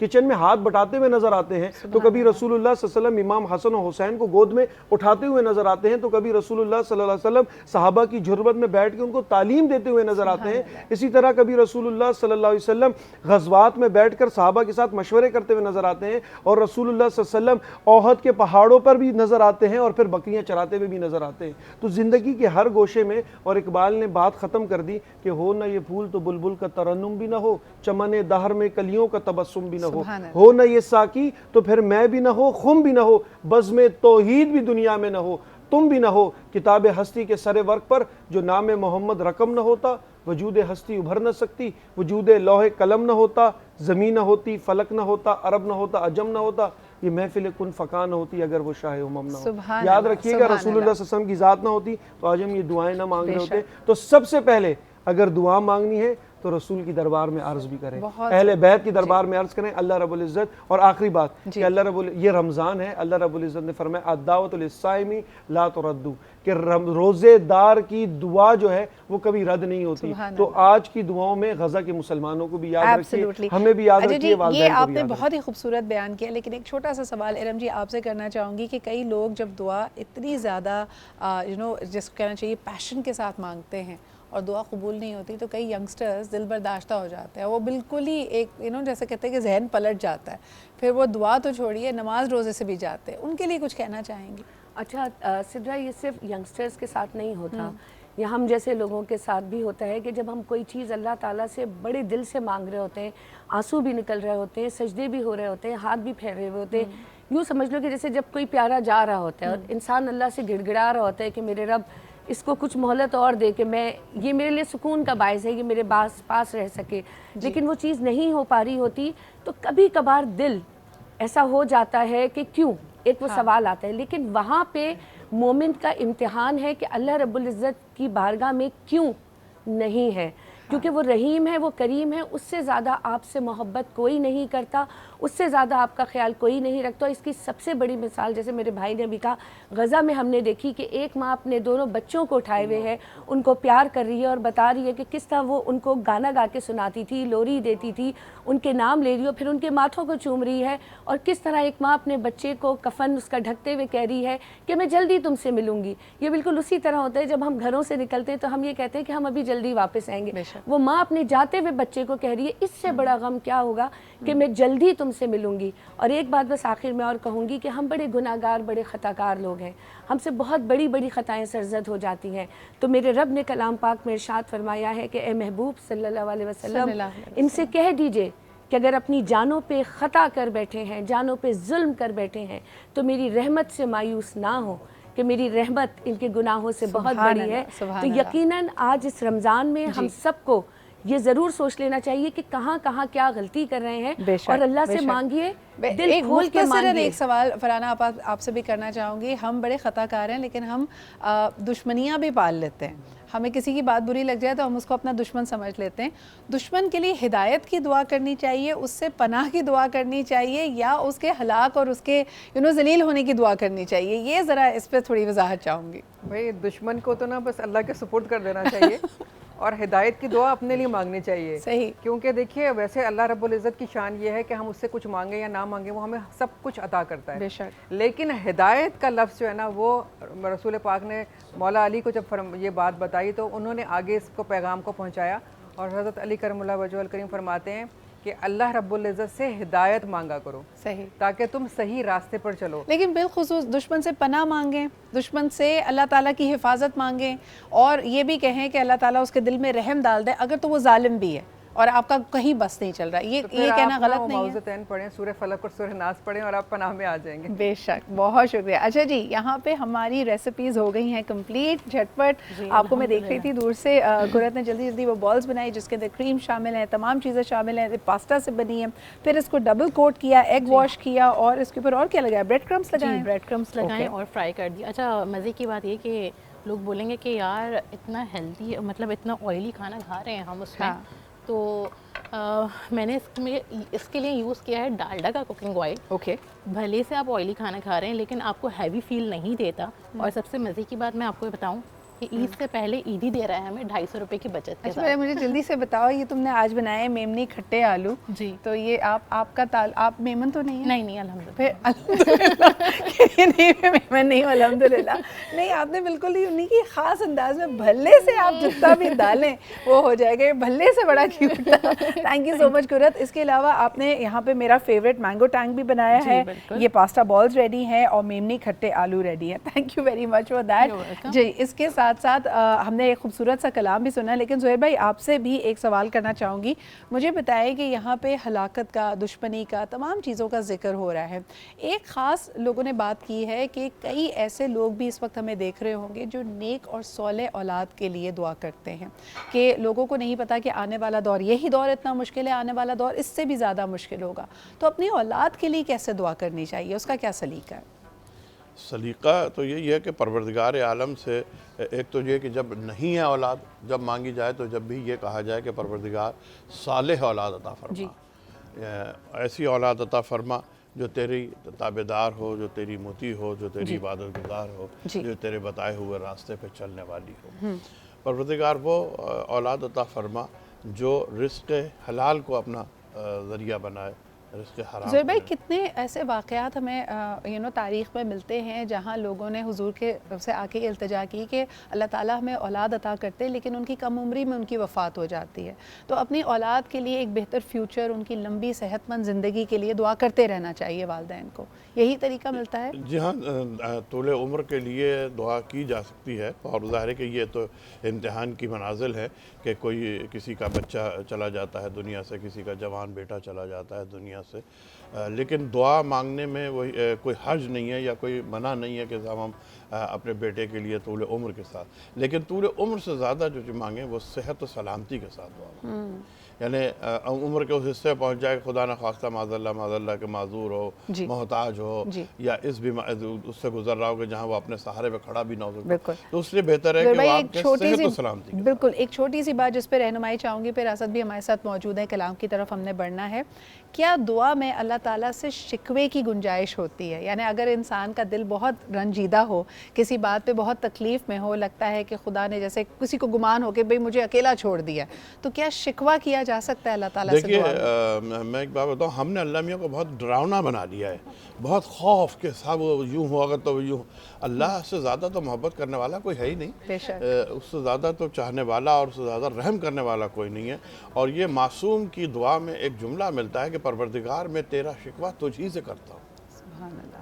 کچن میں ہاتھ بٹاتے ہوئے نظر آتے ہیں، تو کبھی رسول اللہ صلی اللہ علیہ وسلم امام حسن و حسین کو گود میں اٹھاتے ہوئے نظر آتے ہیں، تو کبھی رسول اللہ صلی اللہ علیہ وسلم صحابہ کی جھربت میں بیٹھ کے ان کو تعلیم دیتے ہوئے نظر آتے ہیں۔ اسی طرح کبھی رسول اللہ صلی اللہ علیہ وسلم غزوات میں بیٹھ کر صحابہ کے ساتھ مشورے کرتے ہوئے نظر آتے ہیں، اور رسول اللہ صلی اللہ علیہ وسلم احد کے پہاڑوں پر بھی نظر آتے ہیں اور پھر بکریاں چراتے ہوئے بھی نظر آتے ہیں۔ تو زندگی کے ہر گوشے میں، اور اقبال نے بات ختم کر دی کہ ہو نہ یہ پھول تو بلبل کا ترنم بھی نہ ہو، چمن دہر میں کلیوں کا تبسم بھی نہ ہو نہ یہ ساقی تو پھر میں بھی نہ ہو، خم بھی نہ ہو، بزم توحید بھی دنیا میں نہ ہو، تم بھی نہ ہو، کتاب ہستی کے سر ورق پر جو نام محمد رقم نہ ہوتا، وجود ہستی ابھر نہ سکتی، وجود لوح قلم نہ ہوتا، زمین نہ ہوتی، فلک نہ ہوتا، عرب نہ ہوتا، عجم نہ ہوتا، یہ محفل کن فقا نہ ہوتی اگر وہ شاہ امم نہ ہو۔ یاد رکھیے گا رسول اللہ صلی اللہ علیہ وسلم کی ذات نہ ہوتی تو آج ہم یہ دعائیں نہ مانگ رہے ہوتے۔ تو سب سے پہلے اگر دعا مانگنی ہے تو رسول کی دربار میں عرض بھی کریں، اہل بیت کی دربار میں عرض کریں اللہ رب العزت۔ اور آخری بات کہ اللہ رب یہ رمضان ہے، اللہ رب العزت نے فرمایا الدعوۃ للصائم لا ترد، کہ روزے دار کی دعا جو ہے وہ کبھی رد نہیں ہوتی۔ تو آج کی دعاؤں میں غزہ کے مسلمانوں کو بھی یاد رکھیے، ہمیں بھی یاد رکھیے، والدین کو بھی یاد رکھیے۔ یہ آپ نے بہت ہی خوبصورت بیان کیا، لیکن ایک چھوٹا سا سوال ارم جی آپ سے کرنا چاہوں گی کہ کئی لوگ جب دعا اتنی زیادہ جس کو کہنا چاہیے پیشن کے ساتھ مانگتے ہیں اور دعا قبول نہیں ہوتی، تو کئی ینگسٹرز دل برداشتہ ہو جاتے ہیں، وہ بالکل ہی ایک جیسے کہتے ہیں کہ ذہن پلٹ جاتا ہے، پھر وہ دعا تو چھوڑیے نماز روزے سے بھی جاتے ہیں، ان کے لیے کچھ کہنا چاہیں گی؟ اچھا سدرا، یہ صرف ینگسٹرز کے ساتھ نہیں ہوتا، یا ہم جیسے لوگوں کے ساتھ بھی ہوتا ہے کہ جب ہم کوئی چیز اللہ تعالیٰ سے بڑے دل سے مانگ رہے ہوتے ہیں، آنسو بھی نکل رہے ہوتے ہیں، سجدے بھی ہو رہے ہوتے ہیں، ہاتھ بھی پھیرے ہوئے ہوتے ہیں، یوں سمجھ لو کہ جیسے جب کوئی پیارا جا رہا ہوتا ہے اور انسان اللہ سے گڑ گڑا رہا ہوتا ہے کہ میرے رب اس کو کچھ مہلت اور دے کہ میں یہ میرے لیے سکون کا باعث ہے کہ میرے پاس رہ سکے، لیکن وہ چیز نہیں ہو پا رہی ہوتی، تو کبھی کبھار دل ایسا ہو جاتا ہے کہ کیوں، ایک وہ سوال آتا ہے۔ لیکن وہاں پہ مومن کا امتحان ہے کہ اللہ رب العزت کی بارگاہ میں کیوں نہیں ہے، کیونکہ وہ رحیم ہے، وہ کریم ہے، اس سے زیادہ آپ سے محبت کوئی نہیں کرتا، اس سے زیادہ آپ کا خیال کوئی نہیں رکھتا۔ اس کی سب سے بڑی مثال جیسے میرے بھائی نے بھی کہا، غزہ میں ہم نے دیکھی کہ ایک ماں اپنے دونوں بچوں کو اٹھائے ہوئے ہے، ان کو پیار کر رہی ہے اور بتا رہی ہے کہ کس طرح وہ ان کو گانا گا کے سناتی تھی، لوری دیتی تھی، ان کے نام لے رہی ہے، پھر ان کے ماتھوں کو چوم رہی ہے، اور کس طرح ایک ماں اپنے بچے کو کفن اس کا ڈھکتے ہوئے کہہ رہی ہے کہ میں جلدی تم سے ملوں گی۔ یہ بالکل اسی طرح ہوتا ہے جب ہم گھروں سے نکلتے ہیں تو ہم یہ کہتے ہیں کہ ہم ابھی جلدی واپس آئیں گے، وہ ماں اپنے جاتے ہوئے بچے کو کہہ رہی ہے اس سے بڑا غم کیا ہوگا کہ میں جلدی تم سے ملوں گی۔ اور ایک بات بس آخر میں اور کہوں گی کہ ہم بڑے گناہگار، بڑے خطاکار لوگ ہیں، ہم سے بہت بڑی بڑی خطائیں سرزد ہو جاتی ہیں، تو میرے رب نے کلام پاک میں ارشاد فرمایا ہے کہ اے محبوب صلی اللہ علیہ وسلم ان سے کہہ دیجئے کہ اگر اپنی جانوں پہ خطا کر بیٹھے ہیں، جانوں پہ ظلم کر بیٹھے ہیں، تو میری رحمت سے مایوس نہ ہو کہ میری رحمت ان کے گناہوں سے بہت بڑی ہے۔ تو یقیناً آج اس رمضان میں ہم سب کو یہ ضرور سوچ لینا چاہیے کہ کہاں کہاں کیا غلطی کر رہے ہیں، اور اللہ سے مانگیے، دل کھول کے مانگیے۔ ایک سوال فرحانہ آپ سے بھی کرنا چاہوں گی، ہم بڑے خطا کار ہیں لیکن ہم دشمنیاں بھی پال لیتے ہیں، ہمیں کسی کی بات بری لگ جائے تو ہم اس کو اپنا دشمن سمجھ لیتے ہیں۔ دشمن کے لیے ہدایت کی دعا کرنی چاہیے، اس سے پناہ کی دعا کرنی چاہیے، یا اس کے ہلاک اور اس کے ذلیل ہونے کی دعا کرنی چاہیے؟ یہ ذرا اس پہ تھوڑی وضاحت چاہوں گی۔ بھائی دشمن کو تو نا بس اللہ کے سپرد کر دینا چاہیے اور ہدایت کی دعا اپنے لیے مانگنی چاہیے۔ صحیح، کیونکہ دیکھیے ویسے اللہ رب العزت کی شان یہ ہے کہ ہم اس سے کچھ مانگیں یا نہ مانگیں وہ ہمیں سب کچھ عطا کرتا ہے، بے شک، لیکن ہدایت کا لفظ جو ہے نا وہ رسول پاک نے مولا علی کو جب یہ بات بتائی تو انہوں نے آگے اس کو پیغام کو پہنچایا، اور حضرت علی کرم اللہ وجہہ الکریم فرماتے ہیں کہ اللہ رب العزت سے ہدایت مانگا کرو، صحیح، تاکہ تم صحیح راستے پر چلو۔ لیکن بالخصوص دشمن سے پناہ مانگیں، دشمن سے اللہ تعالیٰ کی حفاظت مانگیں، اور یہ بھی کہیں کہ اللہ تعالیٰ اس کے دل میں رحم ڈال دے اگر تو وہ ظالم بھی ہے اور آپ کا کہیں بس نہیں چل رہا، یہ کہنا غلط نہیں ہے۔ معوذتین پڑھیں، سورہ فلق اور سورہ ناس پڑھیں اور آپ پناہ میں آ جائیں گے۔ بے شک، بہت شکریہ۔ اچھا جی، یہاں پہ ہماری ریسیپیز ہو گئی ہیں کمپلیٹ، جھٹپٹ۔ آپ کو میں دیکھ رہی تھی دور سے، قرت نے جلدی جلدی وہ بالز بنائی جس کے اندر کریم شامل ہے، تمام چیزیں شامل ہیں، پاستا سے بنی ہے، پھر اس کو ڈبل کوٹ کیا، ایگ واش کیا، اور اس کے اوپر اور کیا لگایا؟ بریڈ کرمس لگائیں؟ بریڈ کرمس لگائیں اور فرائی کر دیا۔ اچھا مزے کی بات یہ کہ لوگ بولیں گے کہ یار اتنا ہیلدی، مطلب اتنا آئلی کھانا کھا رہے ہیں ہم اس میں، تو میں نے اس کے لیے یوز کیا ہے ڈالڈا کا کوکنگ آئل۔ اوکے، بھلے سے آپ آئلی کھانا کھا رہے ہیں لیکن آپ کو ہیوی فیل نہیں دیتا، اور سب سے مزے کی بات میں آپ کو بتاؤں کہ عید سے پہلے عید ہی دے رہا ہے ہمیں 250 روپے کی بچت کے اچھا ساتھ. مجھے جلدی سے بتاؤ, یہ تم نے آج بنائے میمنی کھٹے آلو, جی تو یہ آپ کا آپ میمن تو نہیں ہے؟ نہیں الحمدللہ. پھر الحمدللہ نہیں میں میمن نہیں ہوں الحمدللہ. نہیں آپ نے بالکل ہی انہیں کی خاص انداز میں بھلے سے آپ جتنا بھی ڈالیں وہ ہو جائے گا, بھلے سے بڑا کیوٹ تھا. تھینک یو سو مچ قرت. اس کے علاوہ آپ نے یہاں پہ میرا فیوریٹ مینگو ٹینگ بھی بنایا ہے, یہ پاستا بالز ریڈی ہیں اور میمنی کھٹے آلو ریڈی ہیں. Thank you very much for that. جی اس کے ساتھ ساتھ ہم نے ایک خوبصورت سا کلام بھی سنا, لیکن زہیر بھائی آپ سے بھی ایک سوال کرنا چاہوں گی. مجھے بتائیں کہ یہاں پہ ہلاکت کا, دشمنی کا, تمام چیزوں کا ذکر ہو رہا ہے. ایک خاص لوگوں نے بات کی ہے کہ کئی ایسے لوگ بھی اس وقت ہمیں دیکھ رہے ہوں گے جو نیک اور صالح اولاد کے لیے دعا کرتے ہیں, کہ لوگوں کو نہیں پتا کہ آنے والا دور, یہی دور اتنا مشکل ہے, آنے والا دور اس سے بھی زیادہ مشکل ہوگا. تو اپنی اولاد کے لیے کیسے دعا کرنی چاہیے, اس کا کیا سلیقہ ہے؟ سلیقہ تو یہی ہے کہ پروردگار عالم سے ایک تو یہ کہ جب نہیں ہے اولاد, جب مانگی جائے تو جب بھی یہ کہا جائے کہ پروردگار صالح اولاد عطا فرما, ایسی اولاد عطا فرما جو تیری تابعدار ہو, جو تیری مطیع ہو, جو تیری عبادت گزار ہو, جو تیرے بتائے ہوئے راستے پہ چلنے والی ہو. پروردگار وہ اولاد عطا فرما جو رزق حلال کو اپنا ذریعہ بنائے, رزق حرام. زہیر بھائی کتنے ایسے واقعات ہمیں تاریخ میں ملتے ہیں جہاں لوگوں نے حضور کے سے آ کے التجا کی کہ اللہ تعالیٰ ہمیں اولاد عطا کرتے لیکن ان کی کم عمری میں ان کی وفات ہو جاتی ہے. تو اپنی اولاد کے لیے ایک بہتر فیوچر, ان کی لمبی صحت مند زندگی کے لیے دعا کرتے رہنا چاہیے والدین کو, یہی طریقہ ملتا ہے؟ جی ہاں, طول عمر کے لیے دعا کی جا سکتی ہے, اور ظاہر ہے کہ یہ تو امتحان کی منازل ہے کہ کوئی کسی کا بچہ چلا جاتا ہے دنیا سے, کسی کا جوان بیٹا چلا جاتا ہے دنیا سے, لیکن دعا مانگنے میں وہی کوئی حرج نہیں ہے یا کوئی منع نہیں ہے کہ ہم اپنے بیٹے کے لیے طول عمر کے ساتھ, لیکن طول عمر سے زیادہ جو مانگیں وہ صحت و سلامتی کے ساتھ دعا مانگیں. یعنی عمر کے اس حصے پہنچ جائے کہ خدا نہ خواستہ معاذ اللہ کہ معذور ہو, محتاج ہو, یا اس سے گزر رہا ہو کہ جہاں وہ اپنے سہارے پہ کھڑا بھی نہ ہو سکتا, تو اس لیے بہتر ہے کہ وہ آپ کے صحت و سلامتی. بالکل ایک چھوٹی سی بات جس پہ رہنمائی چاہوں گی, پھر اسد بھی ہمارے ساتھ موجود ہیں, کلام کی طرف ہم نے بڑھنا ہے. کیا دعا میں اللہ تعالیٰ سے شکوے کی گنجائش ہوتی ہے؟ یعنی اگر انسان کا دل بہت رنجیدہ ہو, کسی بات پہ بہت تکلیف میں ہو, لگتا ہے کہ خدا نے جیسے کسی کو گمان ہو کہ بھئی مجھے اکیلا چھوڑ دیا, تو کیا شکوہ کیا جا سکتا ہے اللہ تعالیٰ سے دعا میں؟ دیکھیے میں ایک بات بتاؤں, ہم نے اللہ میاں کو بہت ڈراؤنا بنا لیا ہے, بہت خوف کے ساتھ وہ یوں ہوگا تو یوں. اللہ سے زیادہ تو محبت کرنے والا کوئی ہے ہی نہیں, اس سے زیادہ تو چاہنے والا اور اس سے زیادہ رحم کرنے والا کوئی نہیں ہے. اور یہ معصوم کی دعا میں ایک جملہ ملتا ہے کہ پروردگار میں تیرا شکوہ تجھ ہی سے کرتا ہوں. سبحان اللہ.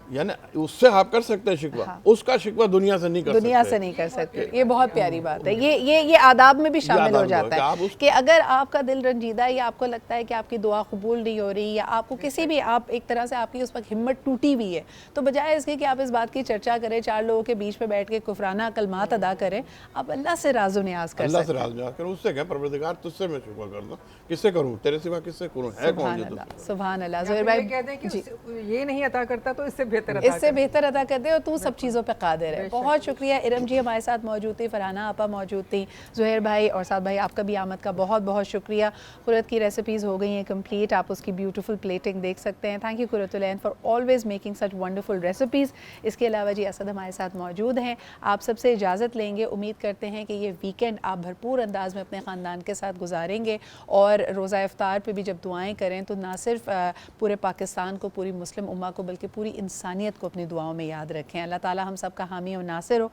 یعنی اس سے آپ کر سکتے ہیں شکوہ, اس کا شکوہ دنیا سے نہیں کر سکتے. دنیا سے نہیں کر سکتے, یہ بہت پیاری بات ہے. یہ آداب میں بھی شامل ہو جاتا ہے کہ اگر آپ کا دل رنجیدہ ہے یا آپ کو لگتا ہے کہ آپ کی دعا قبول نہیں ہو رہی, یا آپ کو کسی بھی, آپ ایک طرح سے آپ کی اس وقت ہمت ٹوٹی ہوئی ہے, تو بجائے اس کے کہ آپ اس بات کی چرچا کریں, چار لوگوں کے بیچ میں بیٹھ کے کفرانہ کلمات ادا کریں, آپ اللہ سے راز و نیاز کر سکتے ہیں. اللہ سے راز و نیاز کریں, اس سے کہیں پروردگار تجھ سے میں شکر کرتا ہوں, کس سے کروں, تیرے سوا کس سے کروں, ہے کون یہ تو. سبحان اللہ. زہیر بھائی کہتے ہیں کہ یہ نہیں عطا کرتا تو اس سے بہتر ادا کر دے, اور تو سب چیزوں پہ قادر ہے. بہت شکریہ. ارم جی ہمارے ساتھ موجود تھی, فرحانہ آپا موجود تھی, زہیر بھائی اور سعد بھائی آپ کا بھی آمد کا بہت بہت شکریہ. قرت کی ریسیپیز ہو گئی ہیں کمپلیٹ, آپ اس کی بیوٹیفل پلیٹنگ دیکھ سکتے ہیں. Thank you Qurat ulain for always making such wonderful recipes. اس کے علاوہ جی اسد ہمارے ساتھ موجود ہیں. آپ سب سے اجازت لیں گے, امید کرتے ہیں کہ یہ ویکینڈ آپ بھرپور انداز میں اپنے خاندان کے ساتھ گزاریں گے, اور روزہ افطار پہ بھی جب دعائیں کریں تو نہ صرف پورے پاکستان کو, پوری مسلم امہ کو, بلکہ پوری انسانیت کو اپنی دعاؤں میں یاد رکھیں. اللہ تعالیٰ ہم سب کا حامی و ناصر ہو.